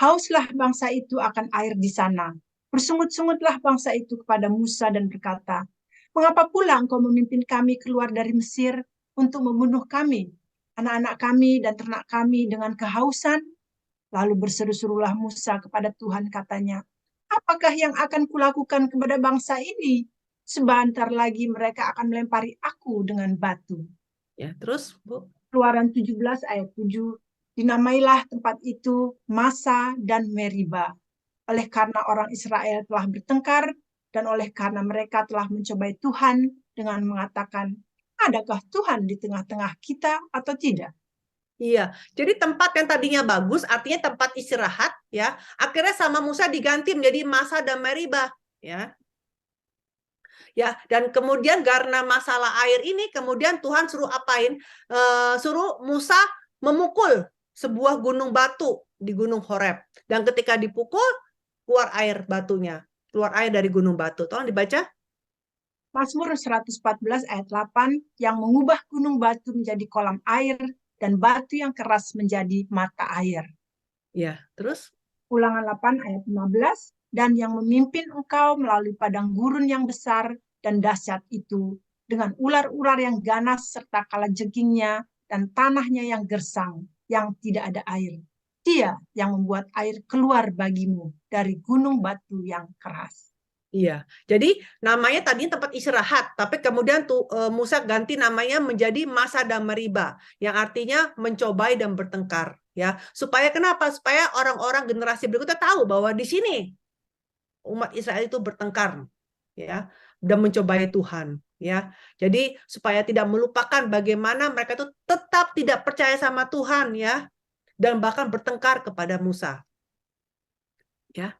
Hauslah bangsa itu akan air di sana. Bersungut-sungutlah bangsa itu kepada Musa dan berkata, mengapa pula engkau memimpin kami keluar dari Mesir untuk membunuh kami, anak-anak kami dan ternak kami dengan kehausan? Lalu berseru-serulah Musa kepada Tuhan, katanya, apakah yang akan kulakukan kepada bangsa ini? Sebentar lagi mereka akan melempari aku dengan batu. Ya, terus Bu. Keluaran 17 ayat 7, dinamailah tempat itu Masa dan Meriba, oleh karena orang Israel telah bertengkar dan oleh karena mereka telah mencobai Tuhan dengan mengatakan, adakah Tuhan di tengah-tengah kita atau tidak? Iya, jadi tempat yang tadinya bagus, artinya tempat istirahat, ya, akhirnya sama Musa diganti menjadi Masa dan Meribah, ya. Ya, dan kemudian karena masalah air ini, kemudian Tuhan suruh apain? Suruh Musa memukul sebuah gunung batu di Gunung Horeb. Dan ketika dipukul, keluar air batunya, keluar air dari gunung batu. Tolong dibaca. Mazmur 114 ayat 8 yang mengubah gunung batu menjadi kolam air dan batu yang keras menjadi mata air. Ya, terus? Ulangan 8 ayat 15, dan yang memimpin engkau melalui padang gurun yang besar dan dahsyat itu, dengan ular-ular yang ganas serta kalajengkingnya dan tanahnya yang gersang, yang tidak ada air. Dia yang membuat air keluar bagimu dari gunung batu yang keras. Iya, jadi namanya tadinya tempat istirahat, tapi kemudian Musa ganti namanya menjadi Masa dan Meriba, yang artinya mencobai dan bertengkar. Ya, supaya kenapa? Supaya orang-orang generasi berikutnya tahu bahwa di sini umat Israel itu bertengkar, ya, dan mencobai Tuhan. Ya, jadi supaya tidak melupakan bagaimana mereka itu tetap tidak percaya sama Tuhan, ya, dan bahkan bertengkar kepada Musa. Ya.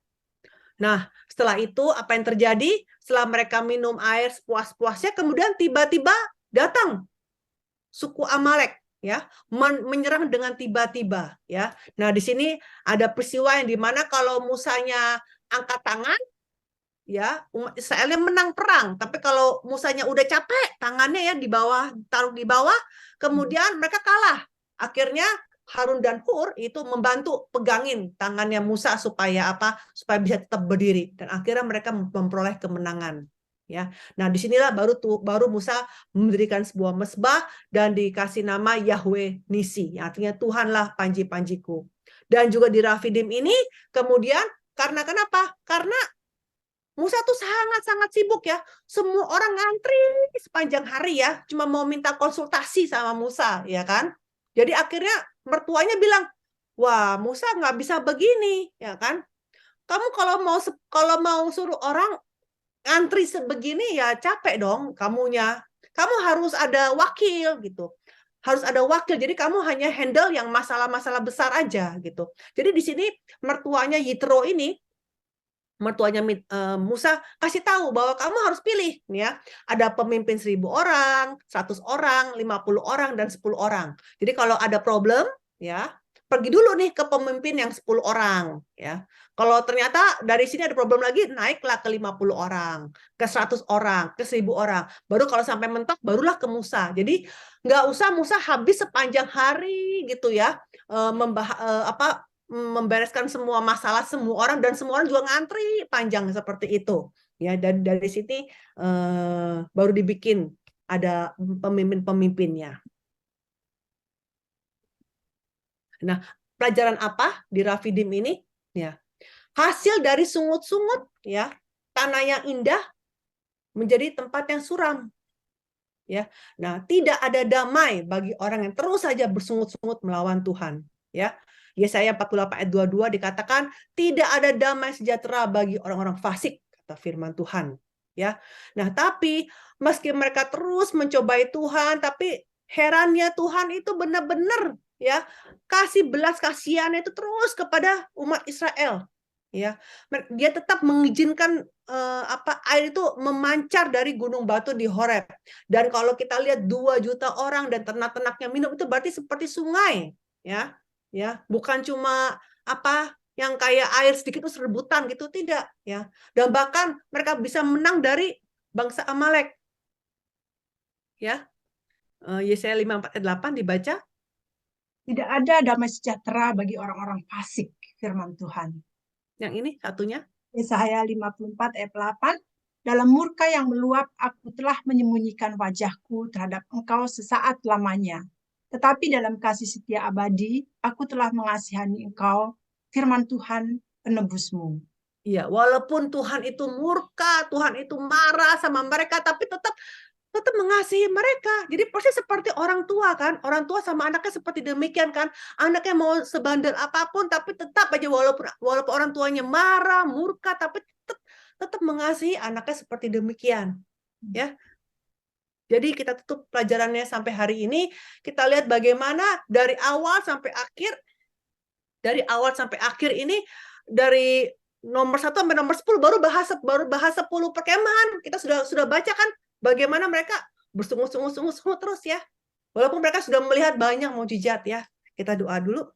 Nah, setelah itu apa yang terjadi? Setelah mereka minum air sepuas-puasnya, kemudian tiba-tiba datang suku Amalek, ya, menyerang dengan tiba-tiba, ya. Nah, di sini ada peristiwa yang dimana kalau Musanya angkat tangan, ya, umat Israelnya menang perang. Tapi kalau Musanya udah capek, tangannya ya di bawah, taruh di bawah, kemudian mereka kalah. Akhirnya Harun dan Hur itu membantu pegangin tangannya Musa supaya apa? Supaya bisa tetap berdiri, dan akhirnya mereka memperoleh kemenangan. Ya, nah disinilah baru Musa mendirikan sebuah mesbah dan dikasih nama Yahweh Nisi, artinya Tuhanlah panji-panjiku. Dan juga di Rafidim ini kemudian karena kenapa? Karena Musa tuh sangat-sangat sibuk, ya. Semua orang ngantri sepanjang hari, ya, cuma mau minta konsultasi sama Musa, ya kan? Jadi akhirnya mertuanya bilang, wah, Musa nggak bisa begini, ya kan? Kamu kalau mau suruh orang ngantri sebegini, ya capek dong kamunya. Kamu harus ada wakil gitu. Harus ada wakil. Jadi kamu hanya handle yang masalah-masalah besar aja gitu. Jadi di sini mertuanya Yitro ini, mertuanya Musa kasih tahu bahwa kamu harus pilih, ya, ada pemimpin 1.000 orang, 100 orang, 50 orang, dan 10 orang. Jadi kalau ada problem, ya, pergi dulu nih ke pemimpin yang 10 orang, ya. Kalau ternyata dari sini ada problem lagi, naiklah ke 50 orang, ke 100 orang, ke 1.000 orang. Baru kalau sampai mentok, barulah ke Musa. Jadi nggak usah Musa habis sepanjang hari gitu, ya, membereskan semua masalah semua orang, dan semua orang juga ngantri panjang seperti itu, ya. Dan dari sini baru dibikin ada pemimpin-pemimpinnya. Nah, pelajaran apa di Rafidim ini? Ya, hasil dari sungut-sungut, ya, tanah yang indah menjadi tempat yang suram. Ya, nah, tidak ada damai bagi orang yang terus saja bersungut-sungut melawan Tuhan. Ya, Yesaya 48 ayat 22 dikatakan tidak ada damai sejahtera bagi orang-orang fasik, kata firman Tuhan. Ya, nah, tapi meski mereka terus mencobai Tuhan, tapi herannya Tuhan itu benar-benar, ya, kasih belas kasihan itu terus kepada umat Israel. Ya, dia tetap mengizinkan air itu memancar dari gunung batu di Horeb. Dan kalau kita lihat 2 juta orang dan ternak-ternaknya minum, itu berarti seperti sungai, ya. Ya, bukan cuma yang kayak air sedikit terus rebutan gitu, tidak, ya. Dan bahkan mereka bisa menang dari bangsa Amalek. Ya. Yesaya 54 ayat 8 dibaca. Tidak ada damai sejahtera bagi orang-orang fasik, firman Tuhan. Yang ini satunya. Yesaya 54 ayat 8. Dalam murka yang meluap, aku telah menyembunyikan wajahku terhadap engkau sesaat lamanya. Tetapi dalam kasih setia abadi, aku telah mengasihani engkau, firman Tuhan penebusmu. Iya, walaupun Tuhan itu murka, Tuhan itu marah sama mereka, tapi tetap mengasihi mereka. Jadi persis seperti orang tua kan, orang tua sama anaknya seperti demikian kan. Anaknya mau sebandel apapun, tapi tetap aja walaupun orang tuanya marah, murka, tapi tetap mengasihi anaknya seperti demikian. Ya. Jadi kita tutup pelajarannya sampai hari ini. Kita lihat bagaimana dari awal sampai akhir ini, dari nomor 1 sampai nomor 10 baru bahas 10 perkemahan. Kita sudah baca kan bagaimana mereka bersungguh-sungguh terus ya. Walaupun mereka sudah melihat banyak mukjizat ya. Kita doa dulu.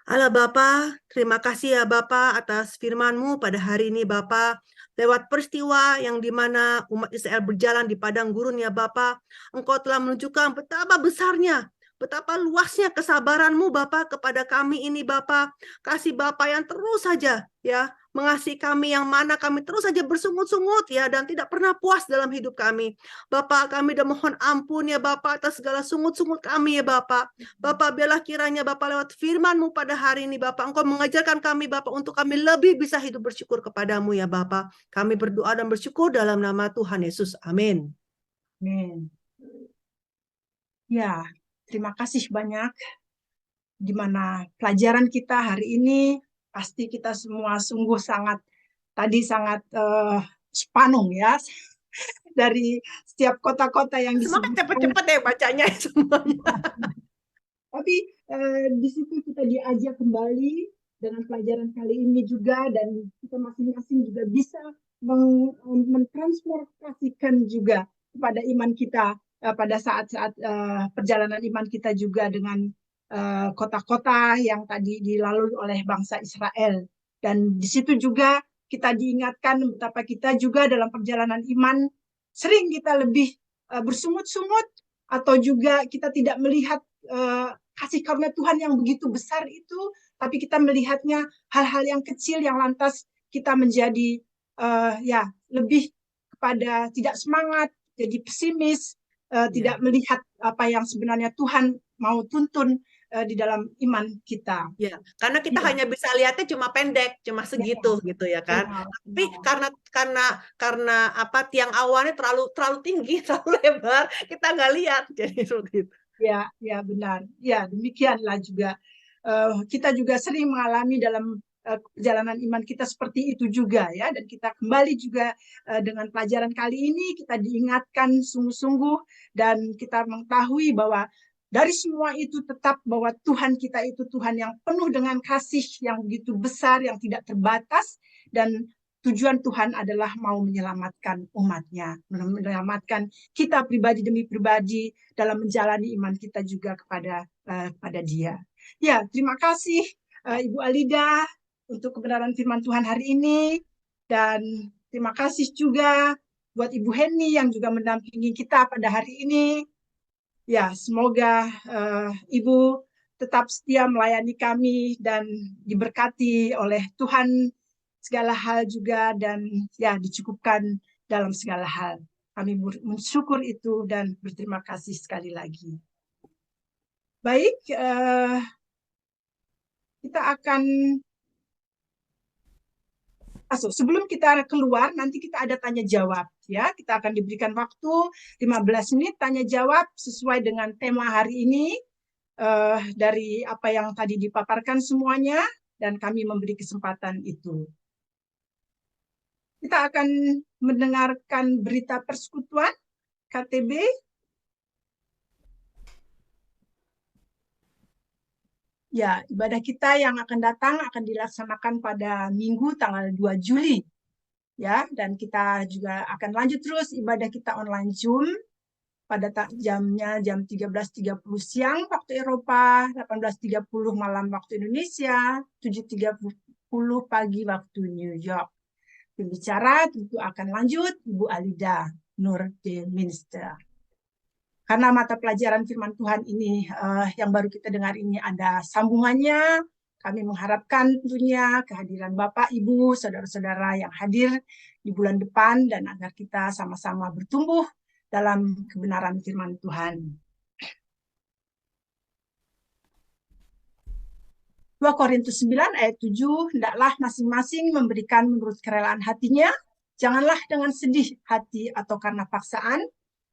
Allah Bapa, terima kasih ya Bapa atas firman-Mu pada hari ini Bapa. Lewat peristiwa yang dimana umat Israel berjalan di padang gurun ya Bapa, Engkau telah menunjukkan betapa besarnya, betapa luasnya kesabaran-Mu Bapa kepada kami ini Bapa. Kasih Bapa yang terus saja ya mengasihi kami, yang mana kami terus saja bersungut-sungut ya dan tidak pernah puas dalam hidup kami. Bapak, kami dah mohon ampun ya Bapak atas segala sungut-sungut kami ya Bapak. Bapak, biarlah kiranya Bapak lewat firman-Mu pada hari ini Bapak, Engkau mengajarkan kami Bapak untuk kami lebih bisa hidup bersyukur kepadamu ya Bapak. Kami berdoa dan bersyukur dalam nama Tuhan Yesus. Amin. Amin. Ya, terima kasih banyak. Di mana pelajaran kita hari ini pasti kita semua sungguh sangat sepanung ya dari setiap kota-kota yang Semangat disebutkan. cepet-cepet ya bacanya semuanya. Tapi di situ kita diajak kembali dengan pelajaran kali ini juga, dan kita masing-masing juga bisa mentransformasikan juga kepada iman kita pada saat-saat perjalanan iman kita juga dengan kota-kota yang tadi dilalui oleh bangsa Israel. Dan di situ juga kita diingatkan betapa kita juga dalam perjalanan iman sering kita lebih bersungut-sungut, atau juga kita tidak melihat kasih karunia Tuhan yang begitu besar itu, tapi kita melihatnya hal-hal yang kecil yang lantas kita menjadi lebih kepada tidak semangat, jadi pesimis, tidak melihat apa yang sebenarnya Tuhan mau tuntun di dalam iman kita. Ya, karena kita hanya bisa lihatnya cuma pendek, cuma segitu gitu ya kan. Tapi karena apa tiang awannya terlalu tinggi, terlalu lebar, kita nggak lihat jadi seperti itu. Ya benar. Ya, demikianlah juga kita juga sering mengalami dalam perjalanan iman kita seperti itu juga ya, dan kita kembali juga dengan pelajaran kali ini kita diingatkan sungguh-sungguh, dan kita mengetahui bahwa dari semua itu tetap bahwa Tuhan kita itu Tuhan yang penuh dengan kasih yang begitu besar, yang tidak terbatas, dan tujuan Tuhan adalah mau menyelamatkan umatnya, menyelamatkan kita pribadi demi pribadi dalam menjalani iman kita juga kepada Dia. Ya, terima kasih Ibu Alida untuk kebenaran firman Tuhan hari ini, dan terima kasih juga buat Ibu Heni yang juga mendampingi kita pada hari ini. Ya, semoga Ibu tetap setia melayani kami dan diberkati oleh Tuhan segala hal juga, dan ya dicukupkan dalam segala hal. Kami bersyukur itu dan berterima kasih sekali lagi. Baik, kita akan masuk. Sebelum kita keluar, nanti kita ada tanya jawab ya. Kita akan diberikan waktu 15 menit tanya jawab sesuai dengan tema hari ini, dari apa yang tadi dipaparkan semuanya, dan kami memberi kesempatan itu. Kita akan mendengarkan berita persekutuan KTB. Ya, ibadah kita yang akan datang akan dilaksanakan pada Minggu tanggal 2 Juli. Ya, dan kita juga akan lanjut terus ibadah kita online Zoom pada jamnya jam 13.30 siang waktu Eropa, 18.30 malam waktu Indonesia, 7.30 pagi waktu New York. Pembicara tentu akan lanjut Ibu Alida Nur de Minister. karena mata pelajaran firman Tuhan ini yang baru kita dengar ini ada sambungannya. Kami mengharapkan tentunya kehadiran Bapak, Ibu, saudara-saudara yang hadir di bulan depan dan agar kita sama-sama bertumbuh dalam kebenaran firman Tuhan. 2 Korintus 9 ayat 7, hendaklah masing-masing memberikan menurut kerelaan hatinya, janganlah dengan sedih hati atau karena paksaan,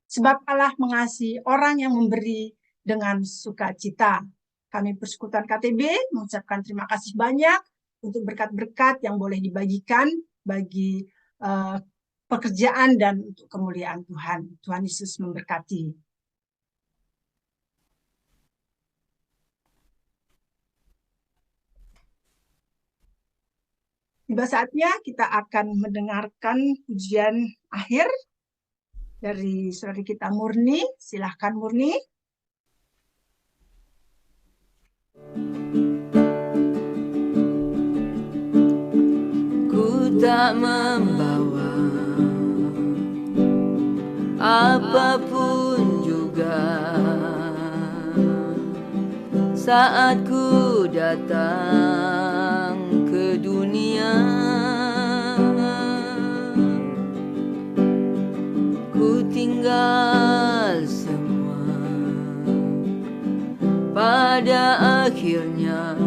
sebab Allah mengasihi orang yang memberi dengan sukacita. Kami Persekutuan KTB mengucapkan terima kasih banyak untuk berkat-berkat yang boleh dibagikan bagi pekerjaan dan untuk kemuliaan Tuhan. Tuhan Yesus memberkati. Tiba saatnya kita akan mendengarkan pujian akhir dari saudari kita Murni. Silahkan Murni. Ku tak membawa apapun juga saat ku datang ke dunia. Ku tinggal semua pada akhirnya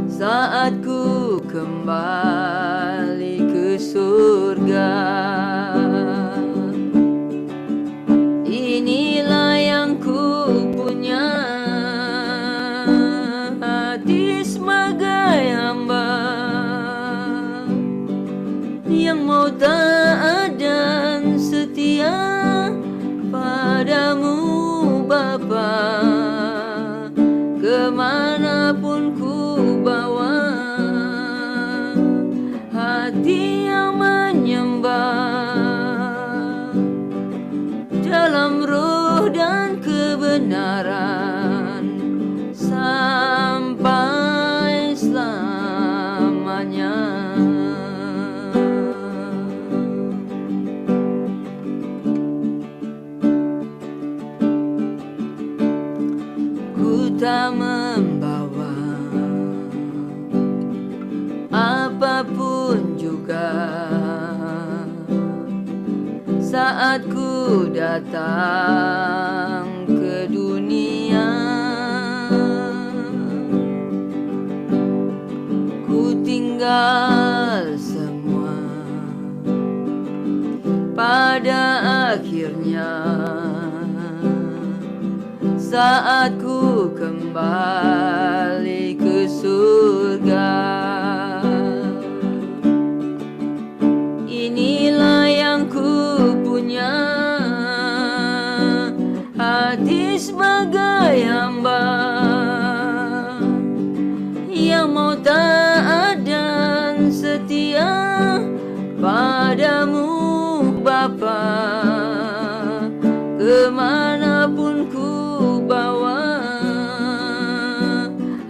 saat ku kembali ke surga. Inilah yang ku punya, hati sebagai hamba yang mau taat dan setia padamu Bapa. Kemanapun ku bawa, hati yang menyembah dalam roh dan kebenaran sampai selamanya. Ku tak membawa apapun juga saat ku datang ke dunia. Ku tinggal semua pada akhirnya saat ku kembali ke surga. Inilah yang ku punya, hati sebagai hamba yang mau taat dan setia padamu Bapa. Kemanapun ku bawa,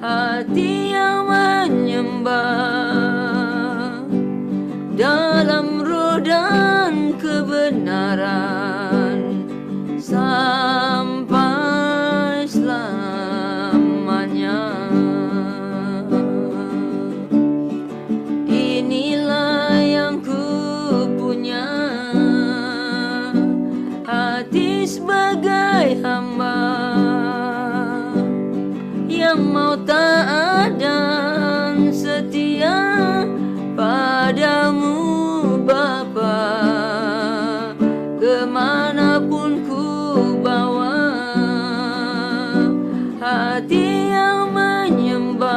hati yang menyembah dalam roh dan kebenaran sampai selamanya. Inilah yang ku punya, hati sebagai hamba yang mau taat dan setia padamu Bapa. Kemanapun ku bawa, hati yang menyembah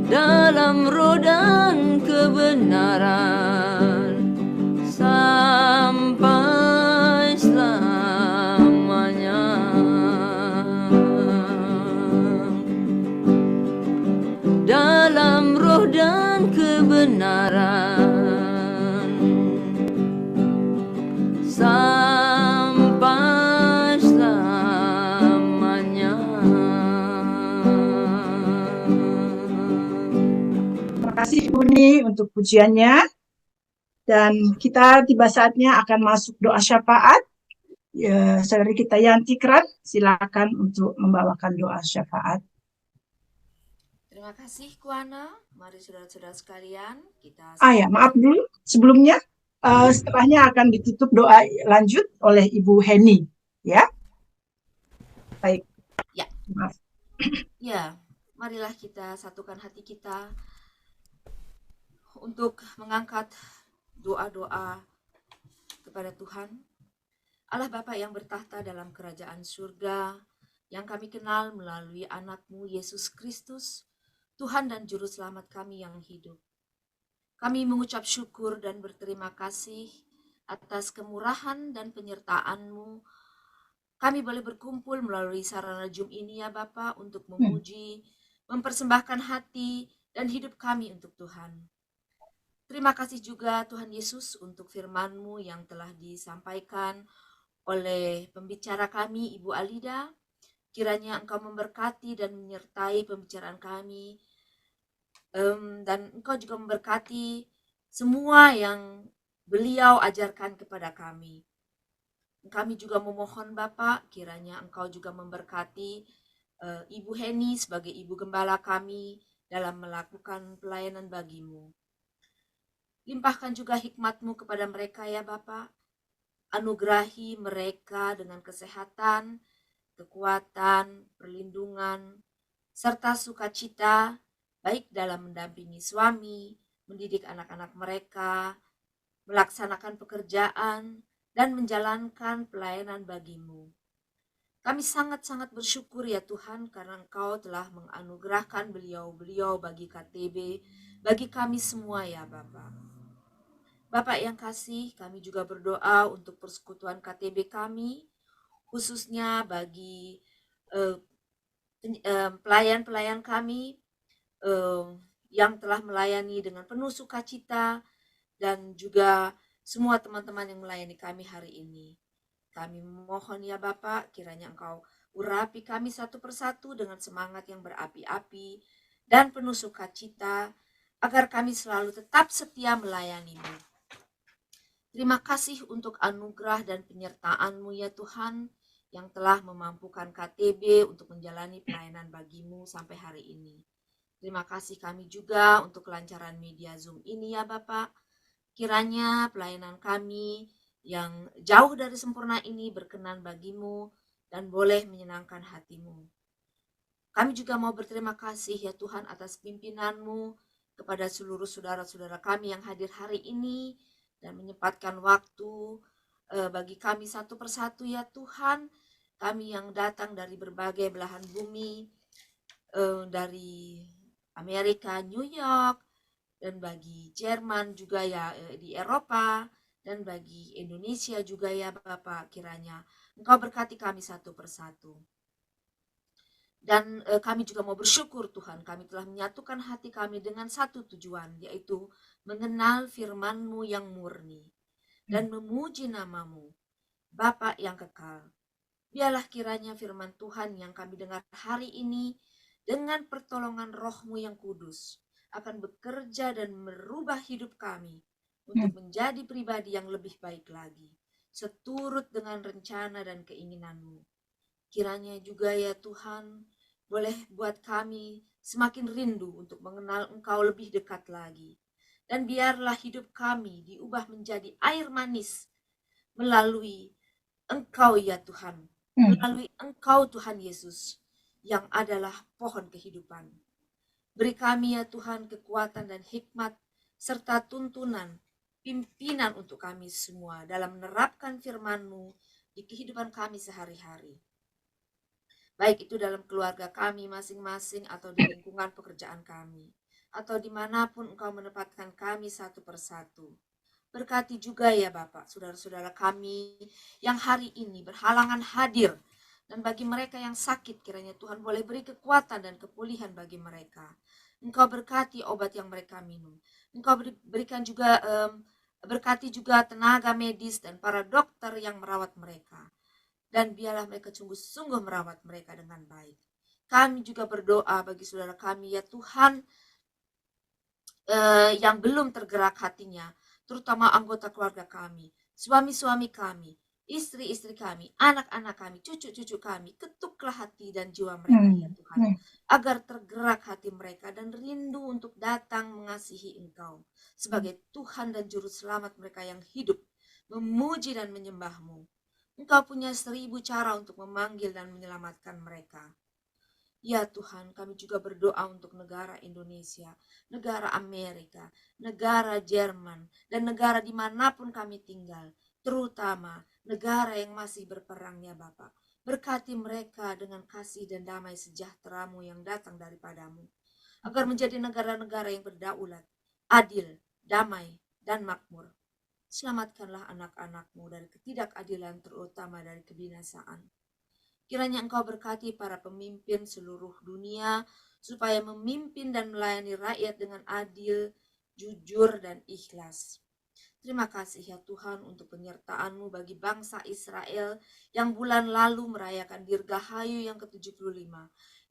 dalam roh dan kebenaran sampai selamanya. Dalam roh dan kebenaran sampai selamanya. Terima kasih Murni untuk pujiannya. Dan kita tiba saatnya akan masuk doa syafaat. Ya, saudari kita Yanti Kran, silakan untuk membawakan doa syafaat. Terima kasih Kuana. Mari saudara-saudara sekalian kita Ya, maaf dulu sebelumnya. Setelahnya akan ditutup doa lanjut oleh Ibu Heni, ya. Baik. Ya. Maaf. Ya, marilah kita satukan hati kita untuk mengangkat doa-doa kepada Tuhan. Allah Bapa yang bertahta dalam kerajaan surga, yang kami kenal melalui anak-Mu Yesus Kristus, Tuhan dan Juru Selamat kami yang hidup. Kami mengucap syukur dan berterima kasih atas kemurahan dan penyertaan-Mu. Kami boleh berkumpul melalui sarana Zoom ini ya Bapa untuk memuji, mempersembahkan hati dan hidup kami untuk Tuhan. Terima kasih juga Tuhan Yesus untuk firman-Mu yang telah disampaikan oleh pembicara kami Ibu Alida. Kiranya Engkau memberkati dan menyertai pembicaraan kami. Dan Engkau juga memberkati semua yang beliau ajarkan kepada kami. Kami juga memohon Bapak, kiranya Engkau juga memberkati Ibu Heni sebagai Ibu Gembala kami dalam melakukan pelayanan bagi-Mu. Limpahkan juga hikmat-Mu kepada mereka ya Bapak. Anugerahi mereka dengan kesehatan, kekuatan, perlindungan, serta sukacita, baik dalam mendampingi suami, mendidik anak-anak mereka, melaksanakan pekerjaan, dan menjalankan pelayanan bagi-Mu. Kami sangat-sangat bersyukur ya Tuhan karena Engkau telah menganugerahkan beliau-beliau bagi KTB, bagi kami semua ya Bapak. Bapak yang kasih, kami juga berdoa untuk persekutuan KTB kami, khususnya bagi pelayan-pelayan kami yang telah melayani dengan penuh sukacita, dan juga semua teman-teman yang melayani kami hari ini. Kami memohon ya Bapak, kiranya Engkau urapi kami satu persatu dengan semangat yang berapi-api dan penuh sukacita, agar kami selalu tetap setia melayani-Mu. Terima kasih untuk anugerah dan penyertaan-Mu ya Tuhan, yang telah memampukan KTB untuk menjalani pelayanan bagi-Mu sampai hari ini. Terima kasih kami juga untuk kelancaran media Zoom ini ya Bapak. Kiranya pelayanan kami yang jauh dari sempurna ini berkenan bagi-Mu dan boleh menyenangkan hati-Mu. Kami juga mau berterima kasih ya Tuhan atas pimpinan-Mu kepada seluruh saudara-saudara kami yang hadir hari ini dan menyempatkan waktu bagi kami satu persatu ya Tuhan. Kami yang datang dari berbagai belahan bumi, dari Amerika, New York, dan bagi Jerman juga ya di Eropa, dan bagi Indonesia juga ya Bapak, kiranya Engkau berkati kami satu persatu. Dan kami juga mau bersyukur Tuhan, kami telah menyatukan hati kami dengan satu tujuan, yaitu mengenal firman-Mu yang murni dan memuji nama-Mu, Bapa yang kekal. Biarlah kiranya firman Tuhan yang kami dengar hari ini dengan pertolongan Roh-Mu yang kudus akan bekerja dan merubah hidup kami untuk menjadi pribadi yang lebih baik lagi, seturut dengan rencana dan keinginan-Mu. Kiranya juga ya Tuhan, boleh buat kami semakin rindu untuk mengenal Engkau lebih dekat lagi. Dan biarlah hidup kami diubah menjadi air manis melalui Engkau ya Tuhan, melalui Engkau Tuhan Yesus, yang adalah pohon kehidupan. Beri kami ya Tuhan kekuatan dan hikmat serta tuntunan, pimpinan untuk kami semua dalam menerapkan firman-Mu di kehidupan kami sehari-hari. Baik itu dalam keluarga kami masing-masing atau di lingkungan pekerjaan kami, atau dimanapun Engkau menempatkan kami satu persatu. Berkati juga ya Bapak, saudara-saudara kami yang hari ini berhalangan hadir. Dan bagi mereka yang sakit, kiranya Tuhan boleh beri kekuatan dan kepulihan bagi mereka. Engkau berkati obat yang mereka minum. Engkau berikan juga, berkati juga tenaga medis dan para dokter yang merawat mereka. Dan biarlah mereka sungguh-sungguh merawat mereka dengan baik. Kami juga berdoa bagi saudara kami ya Tuhan, yang belum tergerak hatinya. terutama anggota keluarga kami, suami-suami kami, istri-istri kami, anak-anak kami, cucu-cucu kami. Ketuklah hati dan jiwa mereka ya Tuhan, agar tergerak hati mereka dan rindu untuk datang mengasihi Engkau sebagai Tuhan dan Juru Selamat mereka yang hidup, memuji dan menyembah-Mu. Engkau punya 1000 cara untuk memanggil dan menyelamatkan mereka. Ya Tuhan, kami juga berdoa untuk negara Indonesia, negara Amerika, negara Jerman, dan negara dimanapun kami tinggal, terutama negara yang masih berperang ya Bapa. Berkati mereka dengan kasih dan damai sejahtera-Mu yang datang daripadamu, agar menjadi negara-negara yang berdaulat, adil, damai, dan makmur. Selamatkanlah anak-anak-Mu dari ketidakadilan, terutama dari kebinasaan. Kiranya Engkau berkati para pemimpin seluruh dunia, supaya memimpin dan melayani rakyat dengan adil, jujur, dan ikhlas. Terima kasih ya Tuhan untuk penyertaan-Mu bagi bangsa Israel yang bulan lalu merayakan Dirgahayu yang ke-75.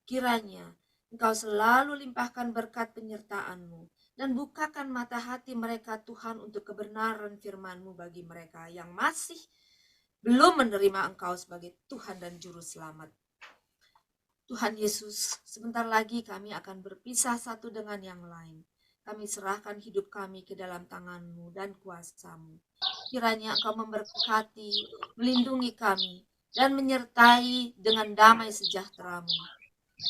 Kiranya Engkau selalu limpahkan berkat penyertaan-Mu dan bukakan mata hati mereka Tuhan untuk kebenaran firman-Mu bagi mereka yang masih belum menerima Engkau sebagai Tuhan dan Juru Selamat. Tuhan Yesus, sebentar lagi kami akan berpisah satu dengan yang lain. Kami serahkan hidup kami ke dalam tangan-Mu dan kuasa-Mu. Kiranya Engkau memberkati, melindungi kami, dan menyertai dengan damai sejahtera-Mu.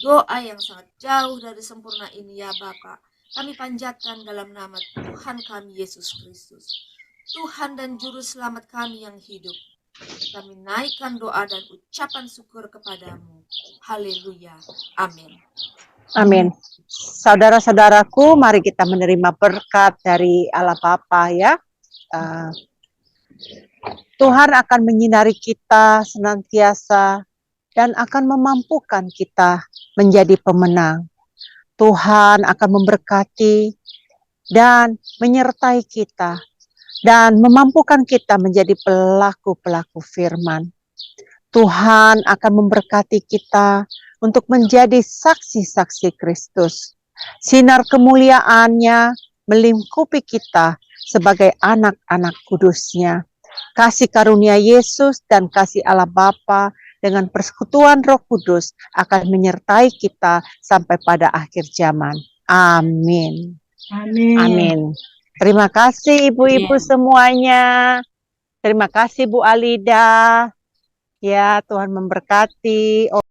Doa yang sangat jauh dari sempurna ini ya Bapa, kami panjatkan dalam nama Tuhan kami Yesus Kristus, Tuhan dan Juru Selamat kami yang hidup. Kami naikkan doa dan ucapan syukur kepadamu. Haleluya. Amin. Amin. Saudara-saudaraku, mari kita menerima berkat dari Allah Bapa ya. Tuhan akan menyinari kita senantiasa dan akan memampukan kita menjadi pemenang. Tuhan akan memberkati dan menyertai kita dan memampukan kita menjadi pelaku-pelaku firman. Tuhan akan memberkati kita untuk menjadi saksi-saksi Kristus. Sinar kemuliaan-Nya melingkupi kita sebagai anak-anak kudus-Nya. Kasih karunia Yesus dan kasih Allah Bapa dengan persekutuan Roh Kudus akan menyertai kita sampai pada akhir zaman. Amin. Amin. Amin. Terima kasih ibu-ibu semuanya. Terima kasih Bu Alida. Ya, Tuhan memberkati.